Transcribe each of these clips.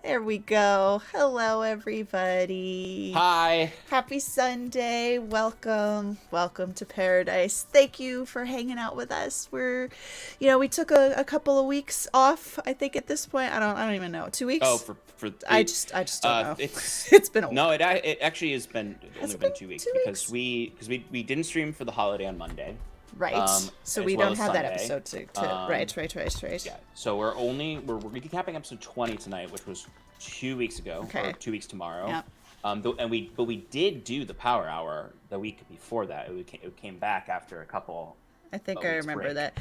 There we go. Hello, everybody. Hi. Happy Sunday. Welcome to Paradise. Thank you for hanging out with us. We took a couple of weeks off. I think at this point, I don't even know. 2 weeks. Oh, for I just don't know. it's It's been a while. no, it actually has been Has only it been been 2 weeks 2 because we didn't stream for the holiday on Monday. Right. So as we well don't as have that Sunday. episode to right. Yeah. So we're recapping episode 20 tonight, which was 2 weeks ago, Okay. or 2 weeks tomorrow. Yeah. But we did do the Power Hour the week before that. It came back after a couple. I think a I week's remember break. that.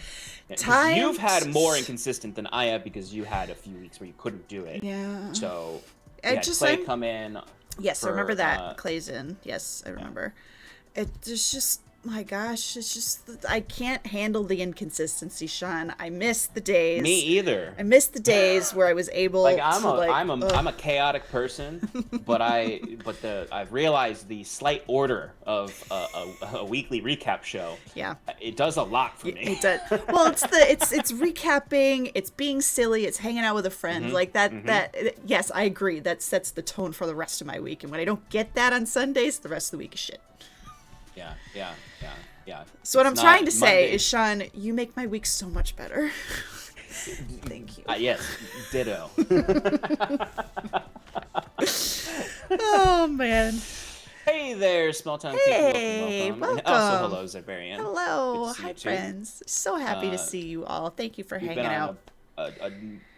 Yeah, 'cause Time. you've had more inconsistent than I have because you had a few weeks where you couldn't do it. Yeah. So I we had just- Clay I'm- come in. Yes, I remember for, that. Clay's in. Yes, I remember. It's just, my gosh, it's just, I can't handle the inconsistency, Sean. I miss the days. Me either. I miss the days where I was able Like to, I'm a chaotic person, but I've realized the slight order of a weekly recap show. Yeah. It does a lot for me. It does. Well, it's recapping, it's being silly, it's hanging out with a friend. Like that, yes, I agree. That sets the tone for the rest of my week. And when I don't get that on Sundays, the rest of the week is shit. Yeah. So what I'm trying to say Monday. is, Sean, you make my week so much better. Thank you. Yes, ditto. Oh, man. Hey there, small town Hey, people. Welcome. welcome. Also, hello, Zibarian. Hello. Good to see Hi, you too. friends. So happy to see you all. Thank you for We've hanging been out. on a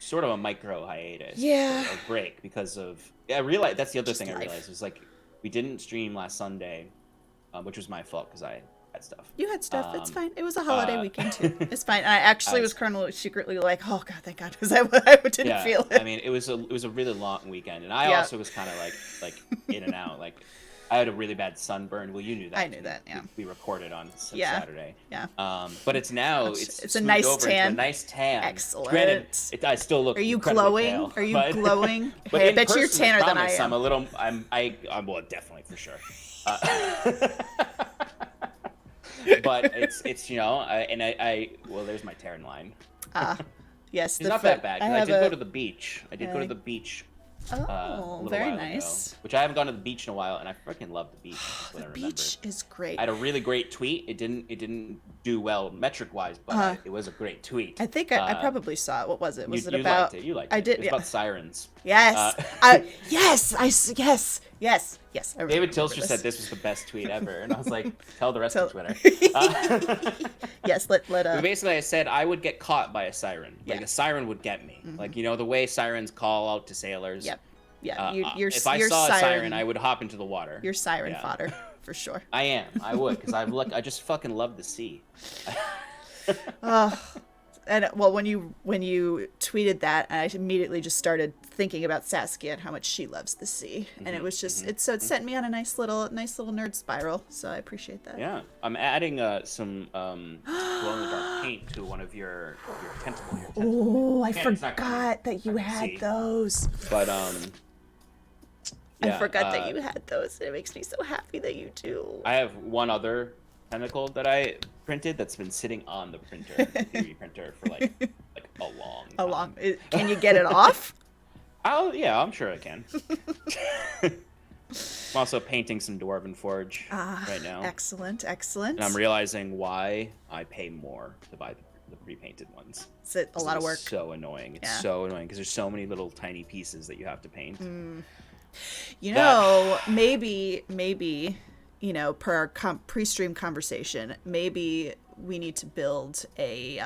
sort of a micro hiatus. Yeah. A break because of. I realized that's the other Just thing I life. realized was like we didn't stream last Sunday, which was my fault because I had stuff. You had stuff. It's fine. It was a holiday weekend, too. too. It's fine. I actually I was was- kind of secretly like, oh, God, thank God, because I didn't feel it. I mean, it was a really long weekend, and I Yeah. also was kind of like in and out. Like I had a really bad sunburn. Well, you knew that. I knew that, yeah. We recorded on Yeah. Saturday. Yeah. But it's now It's a smoothed nice over into tan. a nice tan. Excellent. Granted, I still look. Are you incredibly glowing? pale, Are you but- glowing? But Hey, I in bet you're person, tanner than I promise, am. I'm well, definitely for sure. But it's well, there's my tan line. Yes. It's not that bad. 'Cause I did go to the beach. I did go to the beach. a Oh, little very while nice. ago, which I haven't gone to the beach in a while, and I freaking love the beach. That's what I The remember. beach is great. I had a really great tweet. It didn't do well metric wise, but it was a great tweet. I think I probably saw it. What was it? Was it you about? liked it? You liked I it. did. It was Yeah. about sirens. Yes. Yes. Yes. I David remember Tilster said this was the best tweet ever, and I was like, tell the rest of Twitter. Yes. Let But basically, I said I would get caught by a siren. Like Yeah. a siren would get me. Like the way sirens call out to sailors. Yep. Yeah. If I saw a siren, I would hop into the water. You're siren Yeah. fodder for sure. I am. I would, because I just fucking love the sea. And well, when you tweeted that, I immediately just started thinking about Saskia and how much she loves the sea, and it was just it sent me on a nice little nerd spiral. So I appreciate that. Yeah, I'm adding some glow in the dark paint to one of your tentacle. Oh, I Yeah, it's not forgot that you I can had see. those. But I forgot that you had those. It makes me so happy that you do. I have one other tentacle that I printed that's been sitting on the printer, the 3D printer, for like a long time. Can you get it off? I'm sure I can. I'm also painting some Dwarven Forge right now. Excellent. And I'm realizing why I pay more to buy the pre-painted ones. It's a lot of work. It's so annoying. It's Yeah. so annoying because there's so many little tiny pieces that you have to paint. Maybe, per our pre-stream conversation, maybe we need to build a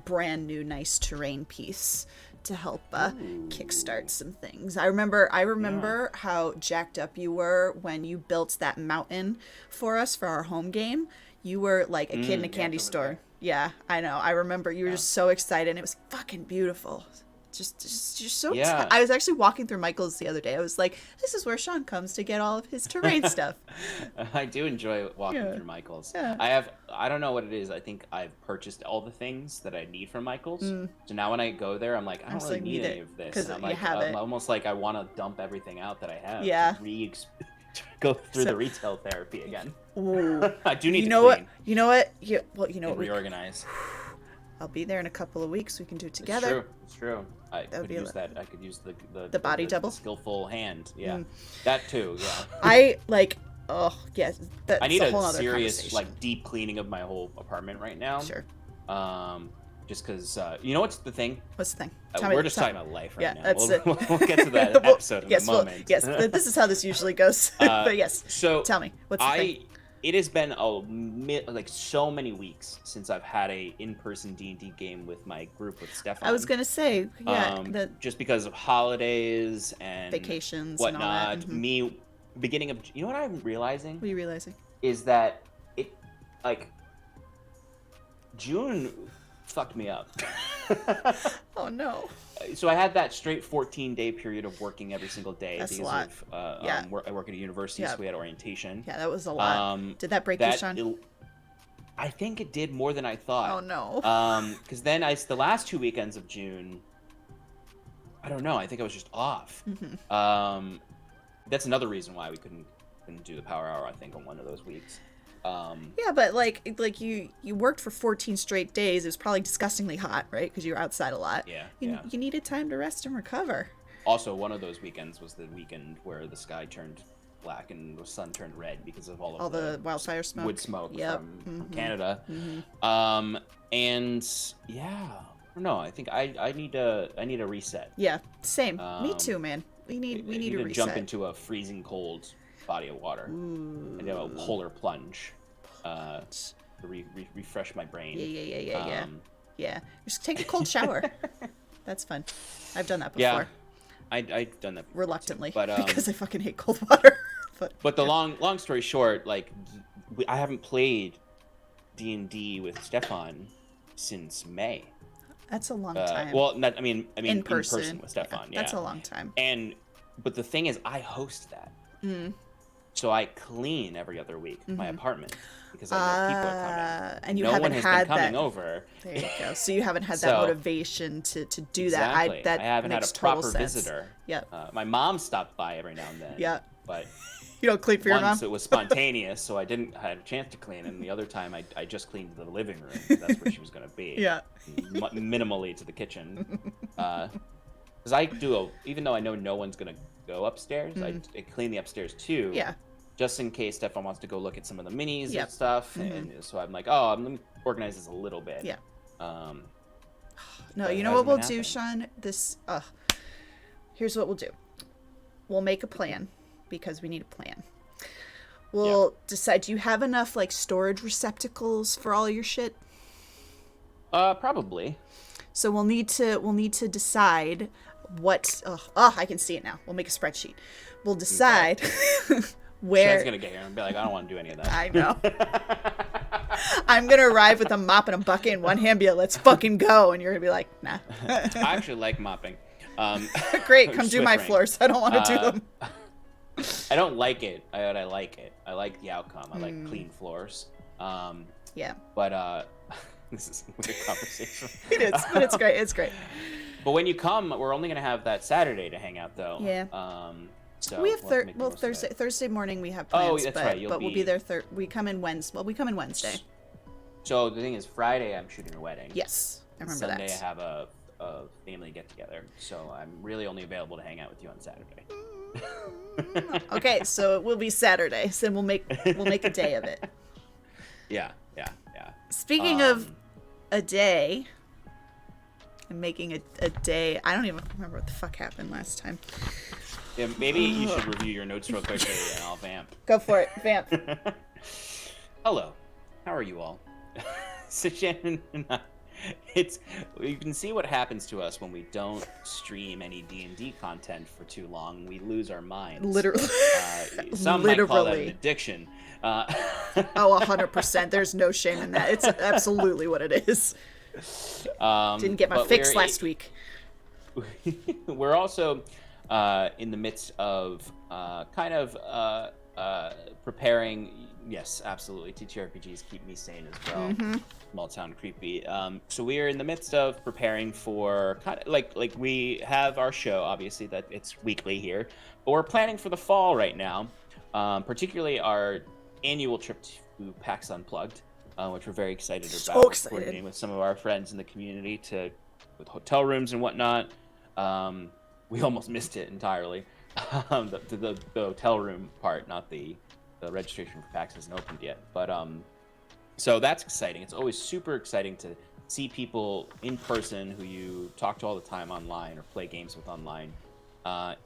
brand new nice terrain piece to help kickstart some things. I remember how jacked up you were when you built that mountain for us for our home game. You were like a kid in a candy over store. there. Yeah, I know. I remember you were just so excited, and it was fucking beautiful. Just so Yeah. I was actually walking through Michael's the other day. I was like, this is where Sean comes to get all of his terrain stuff. I do enjoy walking Yeah. through Michael's. Yeah. I don't know what it is. I think I've purchased all the things that I need from Michael's. So now when I go there, I'm like, I don't just really like, need need any it, of this. 'cause I'm you like, have it. almost like I want to dump everything out that I have. Yeah. To go through the retail therapy again. Ooh. I do need You to know clean what? You know what? You know and what? reorganize. I'll be there in a couple of weeks. We can do it It's together. true. It's true. I That would could be use that. I could use the body double? the skillful hand. Yeah, that too. Yeah. I like. Oh yes, that's I need a whole a other serious conversation. like deep cleaning of my whole apartment right now. Sure. Just because you know what's the thing? What's the thing? We're just talking about life right now. That's it. We'll get to that episode in a moment. Yes, this is how this usually goes. But yes. So tell me, what's the thing? It has been like so many weeks since I've had a in-person D&D game with my group with Stefan. I was gonna say, yeah, just because of holidays and vacations whatnot. and all that. Mm-hmm. Me beginning of what I'm realizing? What are you realizing? Is that it like June fucked me up. Oh no. So I had that straight 14-day period of working every single day. That's because a lot. I work at a university, so we had orientation. Yeah, that was a lot. Did that break you, Sean? I think it did more than I thought. Oh no. Because then the last 2 weekends of June, I don't know. I think I was just off. Mm-hmm. That's another reason why we couldn't do the power hour. I think on one of those weeks. Yeah, but like you worked for 14 straight days. It was probably disgustingly hot, right? Because you were outside a lot. Yeah, You needed time to rest and recover. Also, one of those weekends was the weekend where the sky turned black and the sun turned red because of all the wildfire smoke, wood smoke from Canada. Mm-hmm. And yeah, no, I think I need a reset. Yeah, same. Me too, man. We need a reset. Jump into a freezing cold body of water. Ooh. And do a polar plunge to refresh my brain. Yeah. Just take a cold shower. That's fun. I've done that before. Yeah, I've done that before reluctantly, too, but because I fucking hate cold water. but the long story short, like I haven't played D&D with Stefan since May. That's a long time. Well, I mean in person with Stefan. Yeah, that's a long time. But the thing is, I host that. So I clean every other week my apartment because I know people are coming. And you no haven't one has had been coming that over. There you go. So you haven't had that motivation to do exactly. that. I haven't had a proper visitor. Yeah. My mom stopped by every now and then. Yeah. But you don't clean for your mom? Once it was spontaneous, so I didn't have a chance to clean. And the other time, I just cleaned the living room because that's where she was going to be. Yeah. Minimally to the kitchen. Because I do, even though I know no one's going to go upstairs, I clean the upstairs too. Yeah. Just in case Stefan wants to go look at some of the minis and stuff. And so I'm like, let me organize this a little bit. Yeah. No, But you it know what we'll hasn't do, Sean? Here's what we'll do. We'll make a plan because we need a plan. We'll decide. Do you have enough like storage receptacles for all your shit? Probably. So we'll need to decide what. I can see it now. We'll make a spreadsheet. We'll decide where. Shannon's gonna get here and be like, I don't want to do any of that. I know. I'm gonna arrive with a mop and a bucket in one hand, be like, let's fucking go, and you're gonna be like, nah. I actually like mopping. Great, come do my floors. I don't want to do them. I don't like it. I like it. I like the outcome. I like clean floors. Yeah. But this is a weird conversation. It is, but it's great. It's great. But when you come, we're only gonna have that Saturday to hang out, though. Yeah. So we have Thursday morning we have plans. Oh, that's right. But we'll be there. We come in Wednesday. Well, we come in Wednesday. So the thing is, Friday I'm shooting a wedding. Yes, I remember Sunday that. I have a family get together. So I'm really only available to hang out with you on Saturday. Okay, so it will be Saturday. So we'll make a day of it. Yeah. Speaking of a day, I'm making a day. I don't even remember what the fuck happened last time. Yeah, maybe you should review your notes real quickly and I'll vamp. Go for it, vamp. Hello, how are you all? So Shannon and I, you can see what happens to us when we don't stream any D&D content for too long. We lose our minds. Literally. Some might call that an addiction. 100%. There's no shame in that. It's absolutely what it is. Didn't get my fix last week. We're also in the midst of preparing. Yes, absolutely. TTRPGs keep me sane as well. Small town creepy. So we are in the midst of preparing for kind of like we have our show, obviously that it's weekly here, but we're planning for the fall right now, particularly our annual trip to PAX Unplugged. which we're very excited So about. excited. Coordinating with some of our friends in the community with hotel rooms and whatnot. We almost missed it entirely. The hotel room part, not the registration for PAX hasn't opened yet. But so that's exciting. It's always super exciting to see people in person who you talk to all the time online or play games with online. And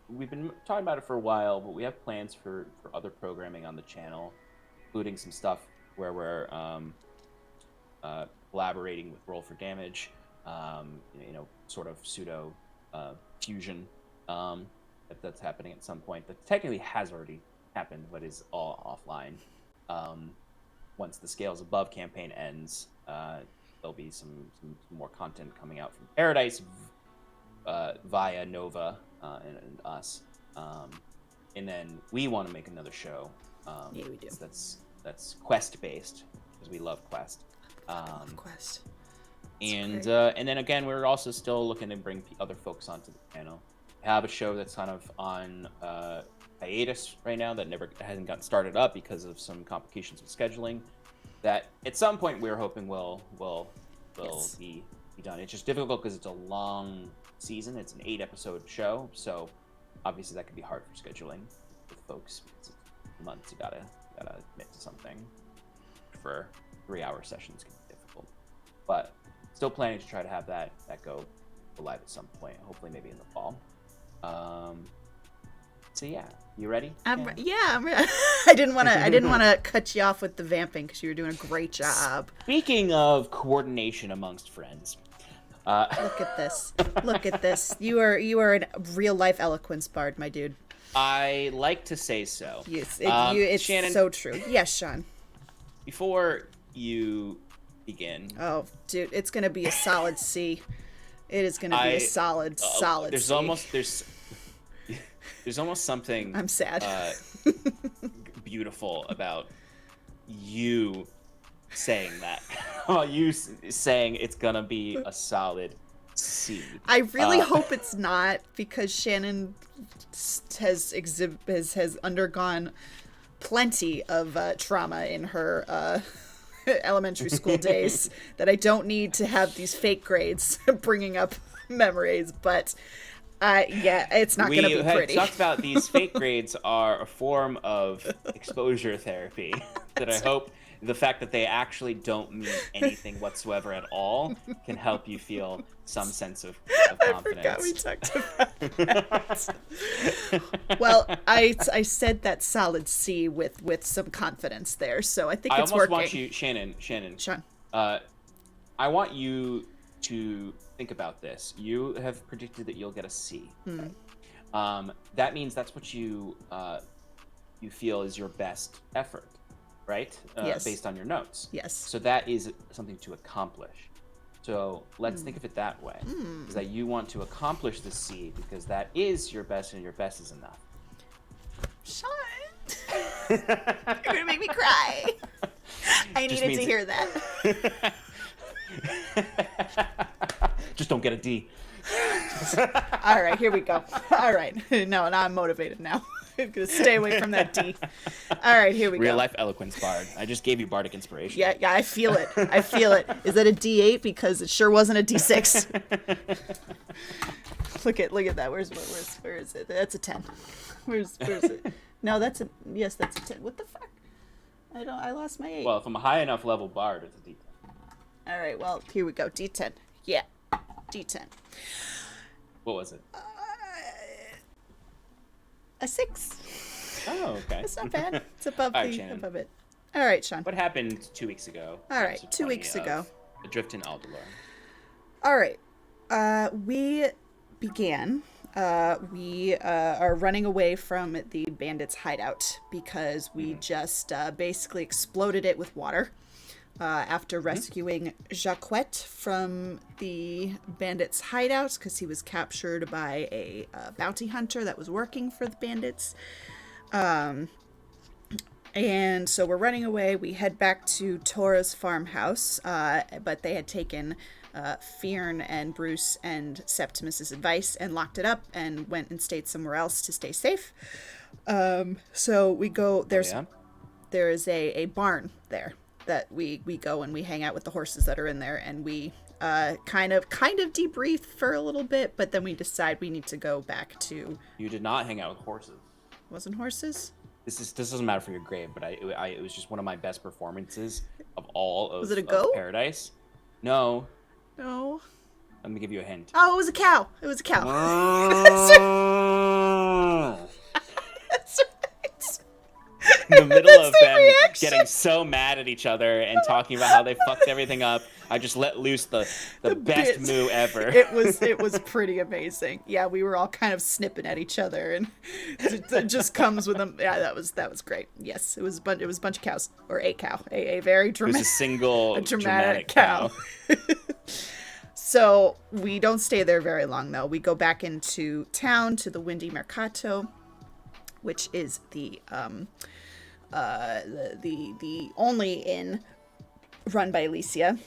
we've been talking about it for a while, but we have plans for other programming on the channel, including some stuff where we're collaborating with Roll for Damage, sort of pseudo fusion that's happening at some point. That technically has already happened, but is all offline. Once the Scales Above campaign ends, there'll be some more content coming out from Paradice via Nova and us. And then we want to make another show. Yeah, we do. That's quest based because we love quest. Quest. And then again, we're also still looking to bring other folks onto the channel. We have a show that's kind of on hiatus right now that hasn't gotten started up because of some complications with scheduling. That at some point we're hoping will Yes. be done. It's just difficult because it's a long season. It's an 8-episode show, so obviously that can be hard for scheduling with folks. It's months you gotta commit to something. For 3-hour sessions can be difficult, but still planning to try to have that go live at some point. Hopefully, maybe in the fall. So yeah, you ready? I'm ready. I didn't want to cut you off with the vamping because you were doing a great job. Speaking of coordination amongst friends, look at this. Look at this. You are a real life eloquence bard, my dude. I like to say so. Yes, it's Shannon, so true. Yes, Sean. Before you begin, oh, dude, it's gonna be a solid C. It is gonna be a solid there's C. There's almost something I'm sad. Beautiful about you saying that. You saying it's gonna be a solid C. I really hope it's not, because Shannon has undergone plenty of trauma in her elementary school days that I don't need to have these fake grades bringing up memories, but yeah, it's not going to be pretty. We talked about these fake grades are a form of exposure therapy that I hope the fact that they actually don't mean anything whatsoever at all can help you feel some sense of confidence. I forgot we talked about that. Well, I said that solid C with some confidence there, so I think it's working. I almost want you, Shannon. Sean. I want you to think about this. You have predicted that you'll get a C. Right? That means that's what you feel is your best effort, right? Yes. Based on your notes. Yes. So that is something to accomplish. So let's think of it that way. Is that you want to accomplish the C because that is your best and your best is enough. Sean! You're going to make me cry. I needed to hear that. Just don't get a D. All right, here we go. All right. No, I'm motivated now. I'm going to stay away from that D. All right, here we go. Real life eloquence bard. I just gave you bardic inspiration. Yeah, I feel it. Is that a D8? Because it sure wasn't a D6. Look at that. Where is it? That's a 10. Where's it? No, that's a 10. What the fuck? I lost my 8. Well, if I'm a high enough level bard, it's a D10. All right, well, here we go. D10. Yeah. D10. What was it? A 6. Oh, okay. It's not bad. It's above Shannon. above it. All right, Sean. What happened 2 weeks ago? All right, 2 weeks ago. Adrift in Aldhalor. All right. We began. We are running away from the bandits' hideout because we just basically exploded it with water. After rescuing Jacquette from the bandits' hideout because he was captured by a bounty hunter that was working for the bandits. And so we're running away. We head back to Tora's farmhouse, but they had taken Fionn and Bruce and Septimus's advice and locked it up and went and stayed somewhere else to stay safe. So we go. Oh, yeah? There is a barn there that we go and we hang out with the horses that are in there, and we kind of debrief for a little bit, but then we decide we need to go back to. You did not hang out with horses. Wasn't horses? This doesn't matter for your grade, but it was just one of my best performances of all of, Was it a of goat? Paradise. No. No. Let me give you a hint. Oh, it was a cow. It was a cow. That's right. In the middle of them reaction. getting so mad at each other and talking about how they fucked everything up, I just let loose the best moo ever. It was pretty amazing. Yeah, we were all kind of snipping at each other, and it just comes with them. Yeah, that was great. Yes, it was a bunch of cows, or a cow, a very dramatic, It was a single dramatic cow. So we don't stay there very long, though. We go back into town to the Windy Mercato, which is the only inn run by Alicia.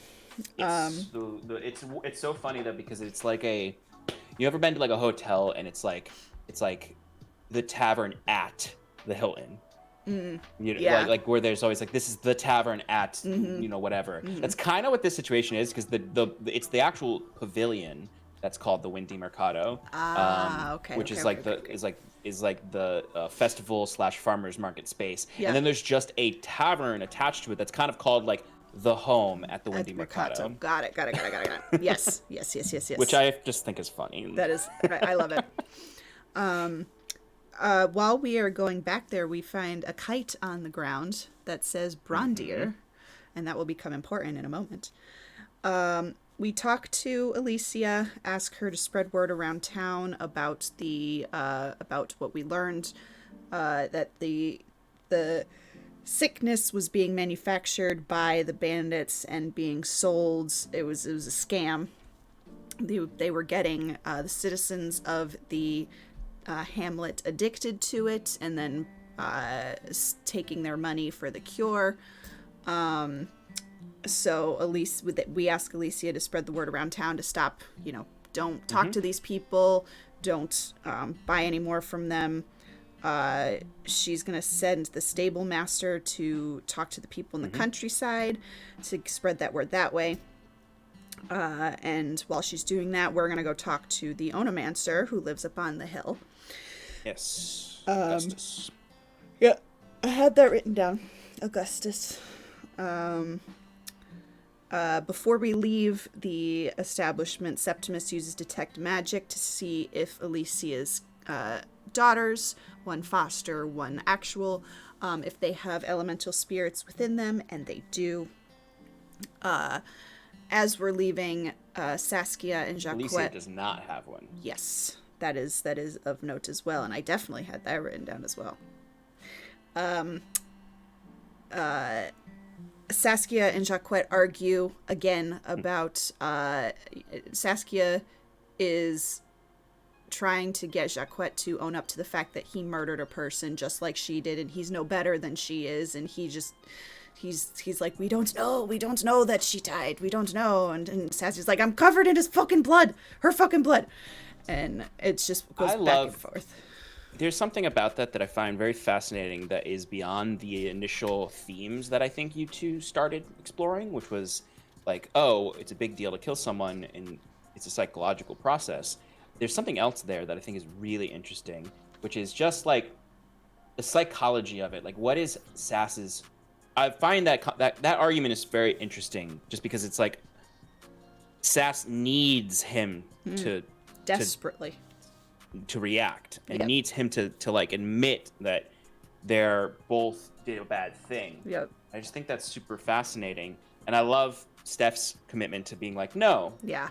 It's so funny though, because it's like you ever been to like a hotel and it's like the tavern at the Hilton. Yeah. Like where there's always like, this is the tavern at whatever. That's kind of what this situation is, because it's the actual pavilion that's called the Windy Mercado. Okay. Which okay, is like okay, okay. is like the festival / farmers market space. Yeah. And then there's just a tavern attached to it that's kind of called like the home at the Windy Mercado. Got it. Yes. Which I just think is funny. That is, I love it. While we are going back there, we find a kite on the ground that says Brondir, and that will become important in a moment. We talk to Alicia, ask her to spread word around town about about what we learned, that the sickness was being manufactured by the bandits and being sold. It was a scam. They were getting the citizens of the hamlet addicted to it, and then taking their money for the cure. So we ask Alicia to spread the word around town to stop, don't talk to these people, don't buy any more from them. She's going to send the stable master to talk to the people in the countryside to spread that word that way. And while she's doing that, we're going to go talk to the Onomancer who lives up on the hill. Yes. Augustus. Yeah, I had that written down. Augustus. Before we leave the establishment, Septimus uses detect magic to see if Alicia's daughters, one foster, one actual, if they have elemental spirits within them, and they do. As we're leaving, Saskia and Jacquet... Alicia does not have one. Yes, that is of note as well, and I definitely had that written down as well. Saskia and Jacquet argue again about Saskia is trying to get Jacquet to own up to the fact that he murdered a person just like she did, and he's no better than she is, and he's like, we don't know that she died, we don't know, and Saskia's like, I'm covered in her fucking blood, and it's just goes back and forth. There's something about that I find very fascinating that is beyond the initial themes that I think you two started exploring, which was like, oh, it's a big deal to kill someone and it's a psychological process. There's something else there that I think is really interesting, which is just like the psychology of it. Like, what is Sass's... I find that argument is very interesting, just because it's like Sass needs him to desperately to react, and needs him to like admit that they're both did a bad thing. Yep. I just think that's super fascinating, and I love Steph's commitment to being like, no. Yeah.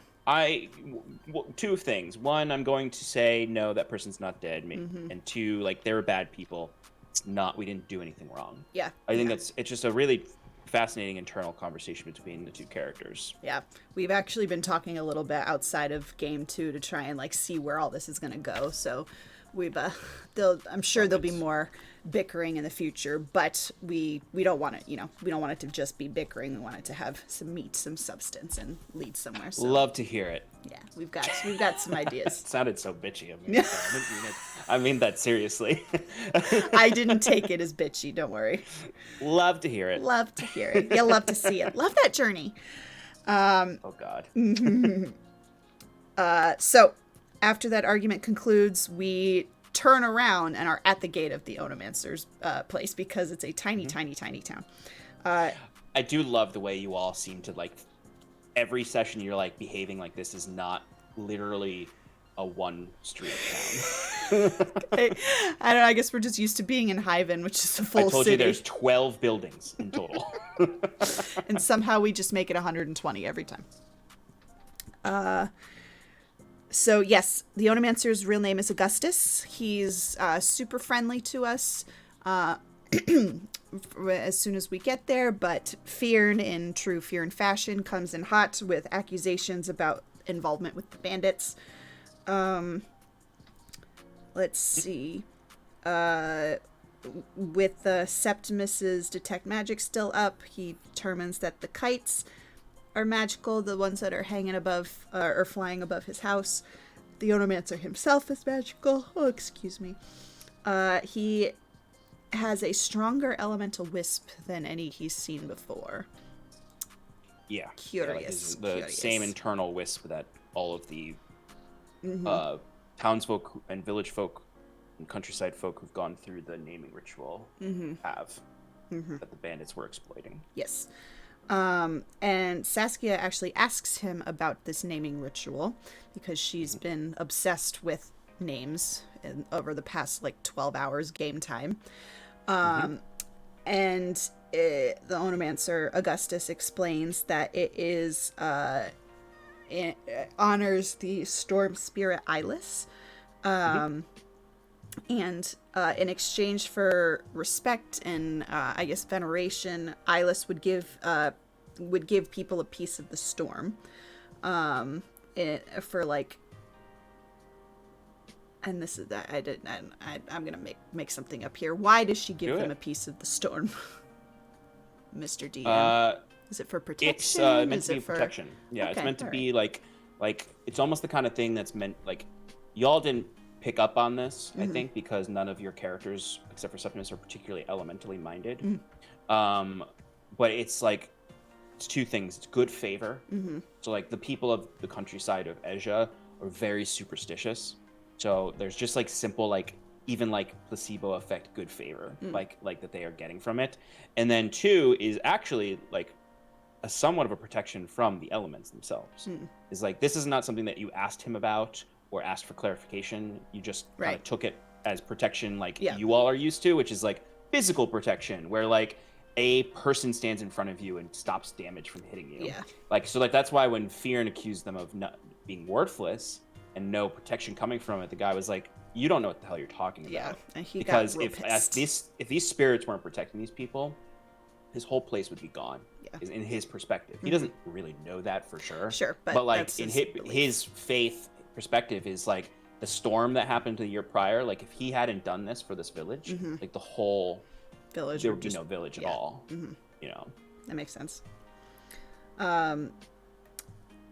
Two things. One, I'm going to say no, that person's not dead. And two, like, they're bad people. It's not. We didn't do anything wrong. Yeah. I think it's just a really fascinating internal conversation between the two characters. Yeah, we've actually been talking a little bit outside of game 2 to try and like see where all this is going to go. So we've I'm sure there'll be more bickering in the future, but we don't want it, we don't want it to just be bickering. We want it to have some meat, some substance, and lead somewhere. So love to hear it. yeah, we've got some ideas. It sounded so bitchy. I didn't mean it. I mean that seriously. I didn't take it as bitchy, don't worry. Love to hear it. Love to hear it. You'll love to see it. Love that journey. Oh God. So after that argument concludes, we turn around and are at the gate of the Onomancer's place, because it's a tiny, tiny, tiny town. I do love the way you all seem to, like, every session you're like behaving like this is not literally a one street town. I don't know, I guess we're just used to being in Hyven, which is a full city. I told you there's 12 buildings in total. And somehow we just make it 120 every time. So yes, the Onomancer's real name is Augustus. He's super friendly to us as soon as we get there, but Fearn, in true Fearn fashion, comes in hot with accusations about involvement with the bandits. Let's see. With Septimus's detect magic still up, he determines that the kites are magical, the ones that are hanging above or flying above his house. The Onomancer himself is magical. Oh, excuse me. He has a stronger elemental wisp than any he's seen before. Yeah. Curious. Yeah, the same internal wisp that all of the townsfolk and village folk and countryside folk who've gone through the naming ritual have, that the bandits were exploiting. Yes. And Saskia actually asks him about this naming ritual because she's been obsessed with names over the past 12 hours game time. And the Onomancer Augustus explains that it honors the storm spirit Eyeless. And in exchange for respect and I guess veneration, Eyeless would give people a piece of the storm, and this is that I'm gonna make something up here. Why does she give them a piece of the storm, Mr. DM? Is it for protection? It's meant to be protection. Yeah, okay, it's meant to be like it's almost the kind of thing that's meant y'all didn't pick up on this, I think, because none of your characters, except for Septimus, are particularly elementally minded. But it's it's two things. It's good favor. So the people of the countryside of Asia are very superstitious. So there's just simple even placebo effect good favor like that they are getting from it. And then two is actually a somewhat of a protection from the elements themselves. Is this is not something that you asked him about or asked for clarification. You just kind of took it as protection you all are used to, which is physical protection, where a person stands in front of you and stops damage from hitting you. So that's why when Fearn accused them of not being worthless and no protection coming from it, the guy was you don't know what the hell you're talking about. And he because got if these spirits weren't protecting these people, his whole place would be gone. In his perspective, he doesn't really know that for sure. But in his faith perspective is the storm that happened the year prior. If he hadn't done this for this village, the whole village, there would be no village at all. That makes sense.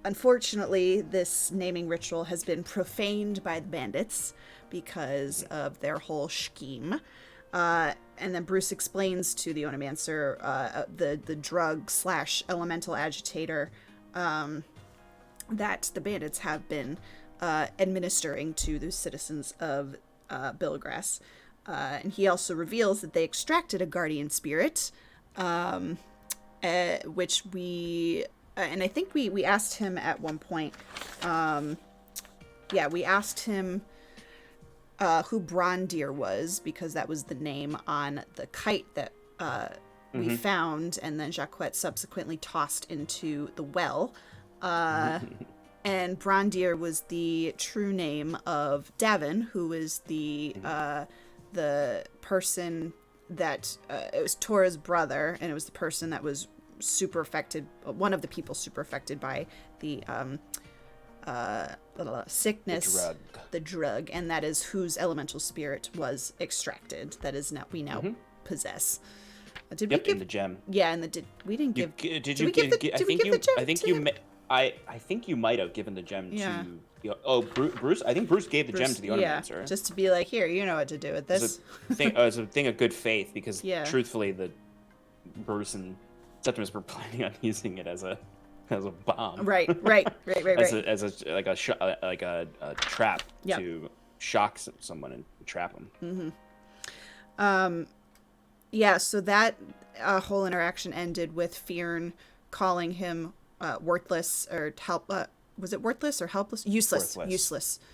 Unfortunately, this naming ritual has been profaned by the bandits because of their whole scheme. And then Bruce explains to the Onomancer the drug / elemental agitator that the bandits have been administering to the citizens of Billagrass. And he also reveals that they extracted a guardian spirit, which and I think we asked him at one point, we asked him who Brondir was, because that was the name on the kite that we found, and then Jacquette subsequently tossed into the well. And Brondir was the true name of Davin, who is the person that it was Tora's brother, and it was the person that was super affected, one of the people super affected by the sickness, the drug, and that is whose elemental spirit was extracted. That is now we now possess. Did we give in the gem? Yeah, and we didn't give. Did we give the gem I think you might have given the gem to Bruce. I think Bruce gave the gem to the Automancer. Yeah, just to be like, here, you know what to do with this. It's a thing of good faith because truthfully, the Bruce and Septimus were planning on using it as a bomb. Right. As a trap to shock someone and trap them. Yeah, so that whole interaction ended with Fearn calling him worthless or was it worthless or helpless? Useless.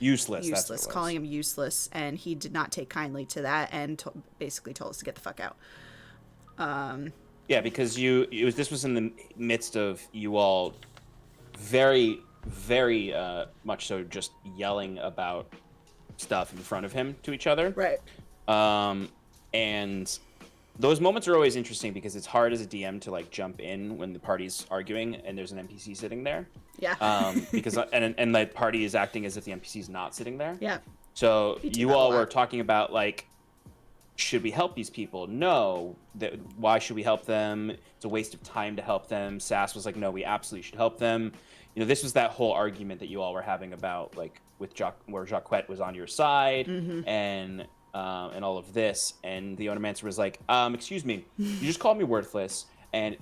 Useless. Calling him useless, and he did not take kindly to that, and basically told us to get the fuck out. Yeah, because this was in the midst of you all very, very much so just yelling about stuff in front of him to each other. Right. And those moments are always interesting because it's hard as a DM to like jump in when the party's arguing and there's an NPC sitting there. Yeah. Because and the party is acting as if the NPC's not sitting there. Yeah. So you all were talking about like, should we help these people? No. Why should we help them? It's a waste of time to help them. Sass was like, no, we absolutely should help them. You know, this was that whole argument that you all were having about like with where Jacquette was on your side and all of this, and the Automancer was like, excuse me, you just called me worthless and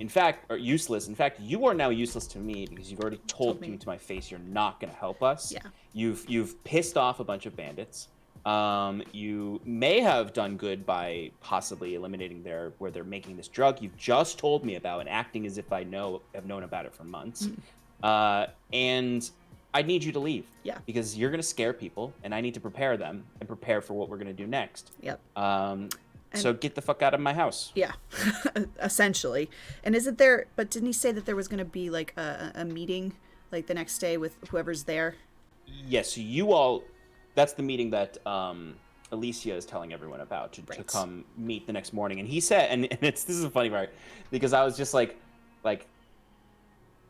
or useless. In fact, you are now useless to me because you've already told me to my face you're not going to help us. Yeah. You've pissed off a bunch of bandits. You may have done good by possibly eliminating where they're making this drug you've just told me about and acting as if have known about it for months. And I need you to leave. Yeah. Because you're going to scare people, and I need to prepare them and prepare for what we're going to do next. Yep. So get the fuck out of my house. Yeah, essentially. And but didn't he say that there was going to be like a meeting like the next day with whoever's there? Yes, you all, that's the meeting that Alicia is telling everyone about to come meet the next morning. And he said, and this is a funny part, because I was just like,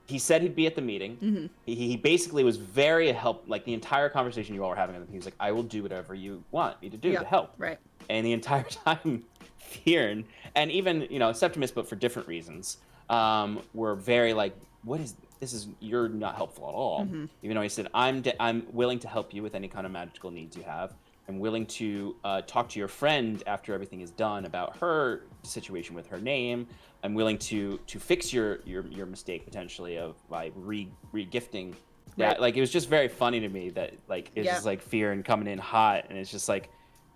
he said he'd be at the meeting. He basically was very like the entire conversation you all were having with him, he was like, I will do whatever you want me to do to help. Right. And the entire time, Fearn, and even, Septimus, but for different reasons, were very like, you're not helpful at all. Even though he said, I'm willing to help you with any kind of magical needs you have. I'm willing to talk to your friend after everything is done about her situation with her name. I'm willing to fix your mistake potentially by re-gifting. Right. Like, it was just very funny to me that like it's just like Fearn coming in hot, and it's just like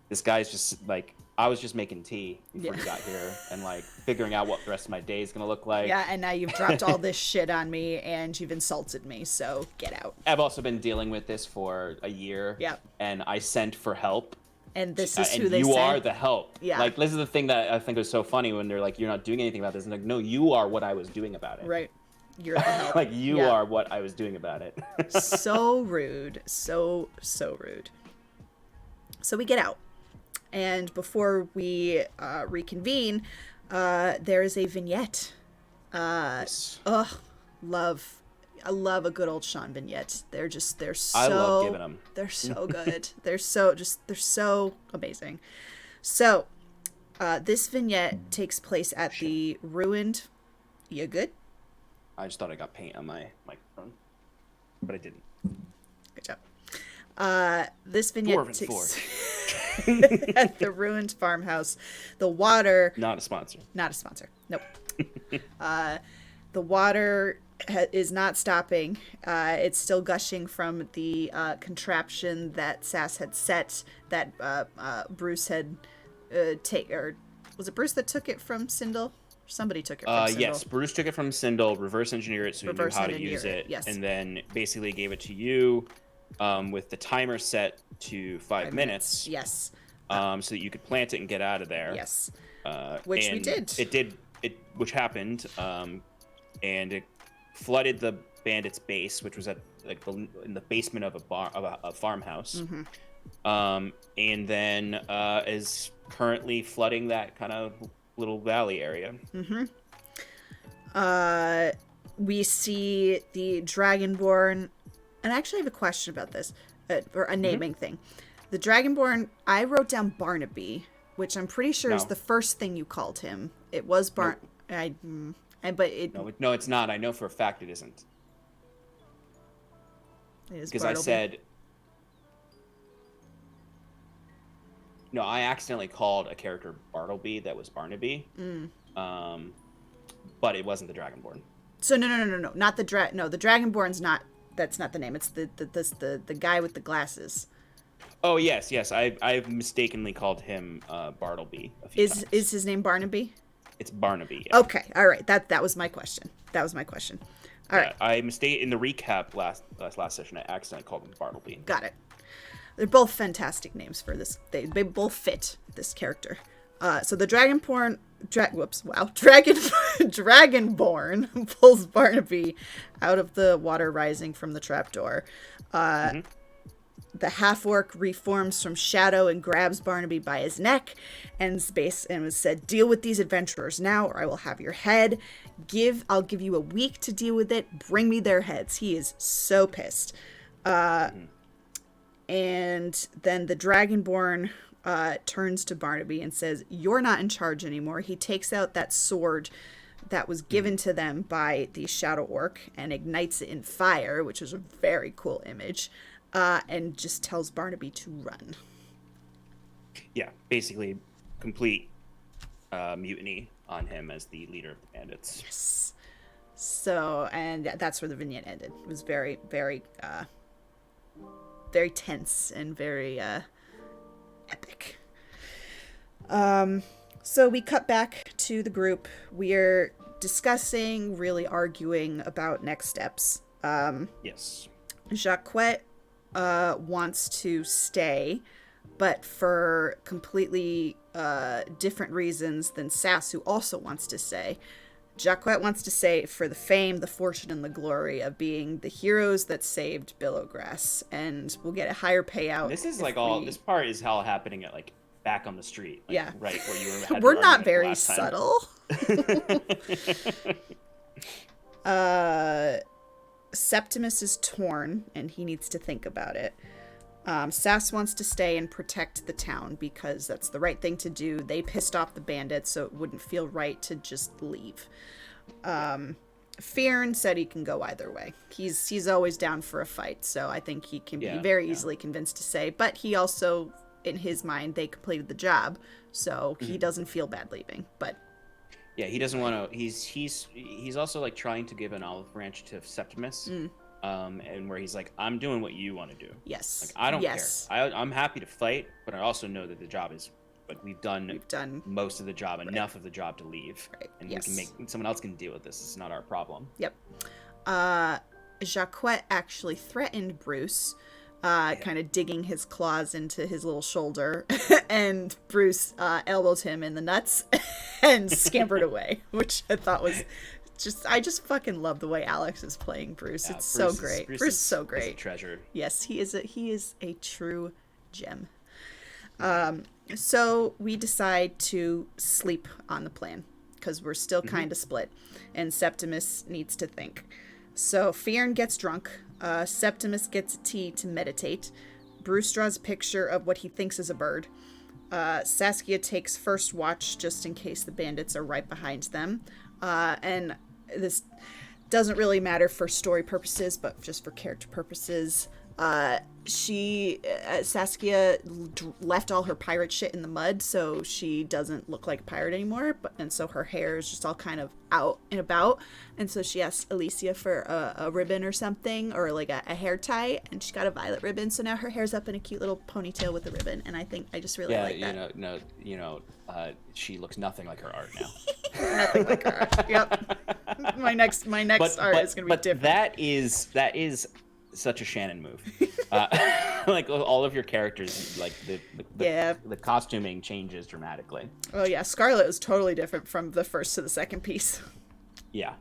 this guy's just like, I was just making tea before you got here and like figuring out what the rest of my day is gonna look like. Yeah, and now you've dropped all this shit on me and you've insulted me, so get out. I've also been dealing with this for a year. Yeah. And I sent for help. And this is who they sent. You sent? are the help. Yeah. Like, this is the thing that I think was so funny when they're like, you're not doing anything about this. And like, no, you are what I was doing about it. Right. You're the help. Like, you are what I was doing about it. So rude. So rude. So we get out. And before we reconvene, there is a vignette. Yes. I love a good old Sean vignette. They're so. I love giving them. They're so good. they're so amazing. So, this vignette takes place at the ruined. You good? I just thought I got paint on my microphone, but I didn't. Good job. This vignette takes at the ruined farmhouse. The water. Not a sponsor. Nope. The water is not stopping. It's still gushing from the contraption that Sass had set, that Bruce had or was it Bruce that took it from Sindel? Somebody took it from Sindel. Yes, Bruce took it from Sindel, reverse engineered it so he knew how to use it, yes. And then basically gave it to you with the timer set to 5 minutes. Yes. So that you could plant it and get out of there. Yes. Which we did. Which happened, and it flooded the bandit's base, which was in the basement of a farmhouse. And then is currently flooding that kind of little valley area. We see the Dragonborn And I actually have a question about this, or a naming thing. The Dragonborn, I wrote down Barnaby, which I'm pretty sure is the first thing you called him. It was but it. No, it's not. I know for a fact it isn't. It is because Bartleby. I said. No, I accidentally called a character Bartleby that was Barnaby. But it wasn't the Dragonborn. So no, not the the Dragonborn's not. That's not the name. It's the guy with the glasses. Oh yes. I've mistakenly called him Bartleby a few times. Is his name Barnaby? It's Barnaby. Yeah. Okay, all right. That was my question. All right. I mistake in the recap last session. I accidentally called him Bartleby. Got it. They're both fantastic names for this. They both fit this character. So the Dragonborn pulls Barnaby out of the water rising from the trapdoor. The half-orc reforms from shadow and grabs Barnaby by his neck and said, "Deal with these adventurers now, or I will have your head. I'll give you a week to deal with it. Bring me their heads." He is so pissed. And then the Dragonborn turns to Barnaby and says, "You're not in charge anymore." He takes out that sword that was given to them by the Shadow Orc and ignites it in fire, which is a very cool image, and just tells Barnaby to run. Yeah, basically complete mutiny on him as the leader of the bandits. Yes. So, and that's where the vignette ended. It was very, very, very tense and very epic. So we cut back to the group. We're discussing, really arguing about next steps. Yes. Jacquette wants to stay, but for completely different reasons than Sass, who also wants to stay. Jacquette wants to stay for the fame, the fortune, and the glory of being the heroes that saved Billowgrass, and we'll get a higher payout. This is like all. This part is all happening at like back on the street. Like, yeah, right where you were. We're not very subtle. Septimus is torn, and he needs to think about it. Sass wants to stay and protect the town because that's the right thing to do. They pissed off the bandits, so it wouldn't feel right to just leave. Fearn said he can go either way. He's always down for a fight, so I think he can be very easily convinced to stay. But he also, in his mind, they completed the job, so he doesn't feel bad leaving. But yeah, he doesn't want to. He's also like trying to give an olive branch to Septimus. And where he's like, I'm doing what you want to do. Yes. Like, I don't care. I'm happy to fight, but I also know that the job is, like, we've done most of the job, enough of the job to leave. Right. And we can someone else can deal with this. It's not our problem. Yep. Jacquette actually threatened Bruce, kind of digging his claws into his little shoulder, and Bruce elbowed him in the nuts and scampered away, which I thought was... I just fucking love the way Alex is playing Bruce. It's so great. Bruce is so great. Is a treasure. Yes, he is a true gem. So we decide to sleep on the plan because we're still kind of split, and Septimus needs to think. So Fearn gets drunk. Septimus gets a tea to meditate. Bruce draws a picture of what he thinks is a bird. Saskia takes first watch just in case the bandits are right behind them. And this doesn't really matter for story purposes, but just for character purposes. Saskia left all her pirate shit in the mud, so she doesn't look like a pirate anymore. And so her hair is just all kind of out and about. And so she asked Alicia for a ribbon or something, or like a hair tie, and she got a violet ribbon. So now her hair's up in a cute little ponytail with a ribbon, and I just really like that. She looks nothing like her art now. Nothing like her art. Yep. My next art is gonna be different. That is such a Shannon move. Like all of your characters, like the costuming changes dramatically. Oh yeah, Scarlet is totally different from the first to the second piece. Yeah.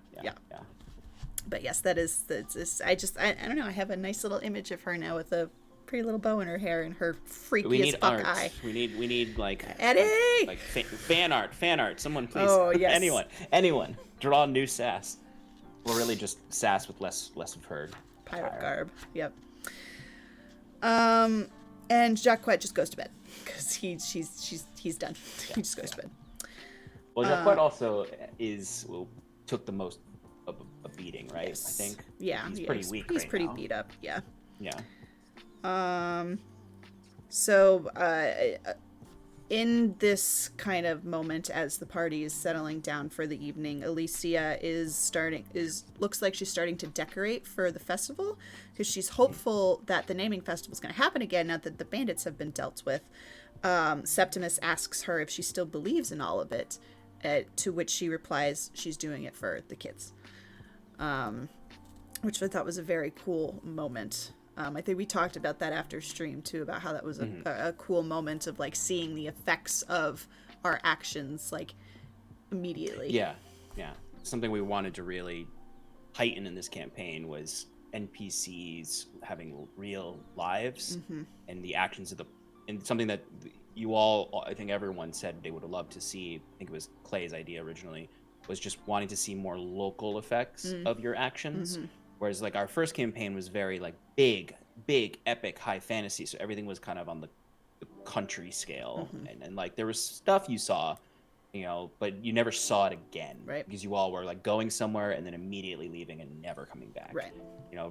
But yes, that's I don't know. I have a nice little image of her now with a pretty little bow in her hair and her freaky as fuck eye. We need like Eddie, like fan art. Someone please. Oh yes. Anyone, draw new Sass. Or really just Sass with less of her. pirate garb. Yep. And Jacquet just goes to bed because he's done. He just goes to bed. Well, Jacquet also took the most of a beating, right? Yes. I think. Yeah, he's pretty weak. He's right pretty now. beat up. Yeah. Yeah. So, in this kind of moment, as the party is settling down for the evening, Alicia looks like she's starting to decorate for the festival because she's hopeful that the naming festival is going to happen again now that the bandits have been dealt with. Septimus asks her if she still believes in all of it, to which she replies she's doing it for the kids, which I thought was a very cool moment. I think we talked about that after stream too, about how that was a cool moment of like seeing the effects of our actions like immediately. Yeah. Something we wanted to really heighten in this campaign was NPCs having real lives and the actions and something that you all, I think everyone said they would have loved to see. I think it was Clay's idea originally, was just wanting to see more local effects of your actions. Whereas like our first campaign was very like big, epic, high fantasy. So everything was kind of on the country scale. And like there was stuff you saw, but you never saw it again. Right. Because you all were like going somewhere and then immediately leaving and never coming back. Right.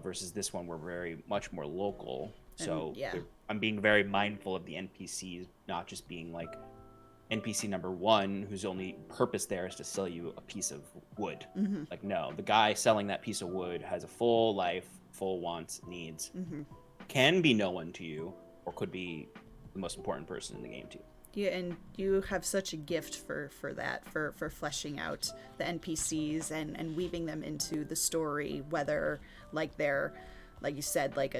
Versus this one, we're very much more local. So yeah. I'm being very mindful of the NPCs, not just being like NPC number one, whose only purpose there is to sell you a piece of wood. Like, no, the guy selling that piece of wood has a full life, full wants, needs, can be no one to you, or could be the most important person in the game to you. Yeah, and you have such a gift for that, for fleshing out the NPCs and weaving them into the story, whether like they're, like you said, like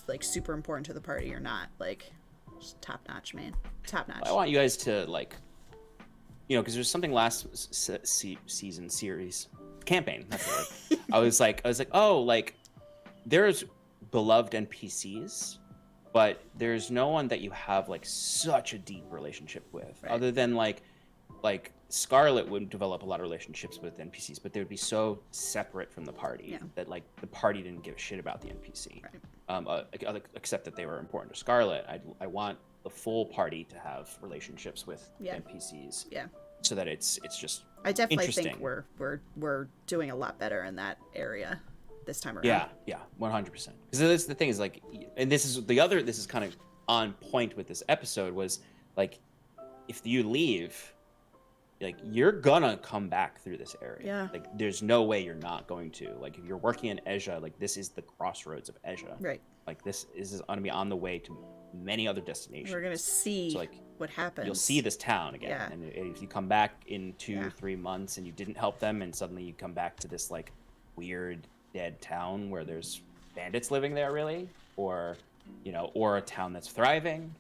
like super important to the party or not. Like, just top notch, man. Top notch. I want you guys to like, because there's something last season series campaign. That's the word. I was like, oh, like there's beloved NPCs, but there's no one that you have like such a deep relationship with, other than like Scarlet would develop a lot of relationships with NPCs, but they would be so separate from the party that like the party didn't give a shit about the NPC, except that they were important to Scarlet. I want the full party to have relationships with NPCs, so that it's just. I definitely think we're doing a lot better in that area this time around. Yeah, 100%. Because the thing is like, and this is kind of on point with this episode was like, if you leave, like you're gonna come back through this area. Yeah. Like there's no way you're not going to. Like if you're working in Ezha, like this is the crossroads of Ezha. Right. Like this is gonna be on the way to many other destinations. We're gonna see what happens. You'll see this town again. Yeah. And if you come back in 2-3 months and you didn't help them, and suddenly you come back to this like weird dead town where there's bandits living there, really, or or a town that's thriving,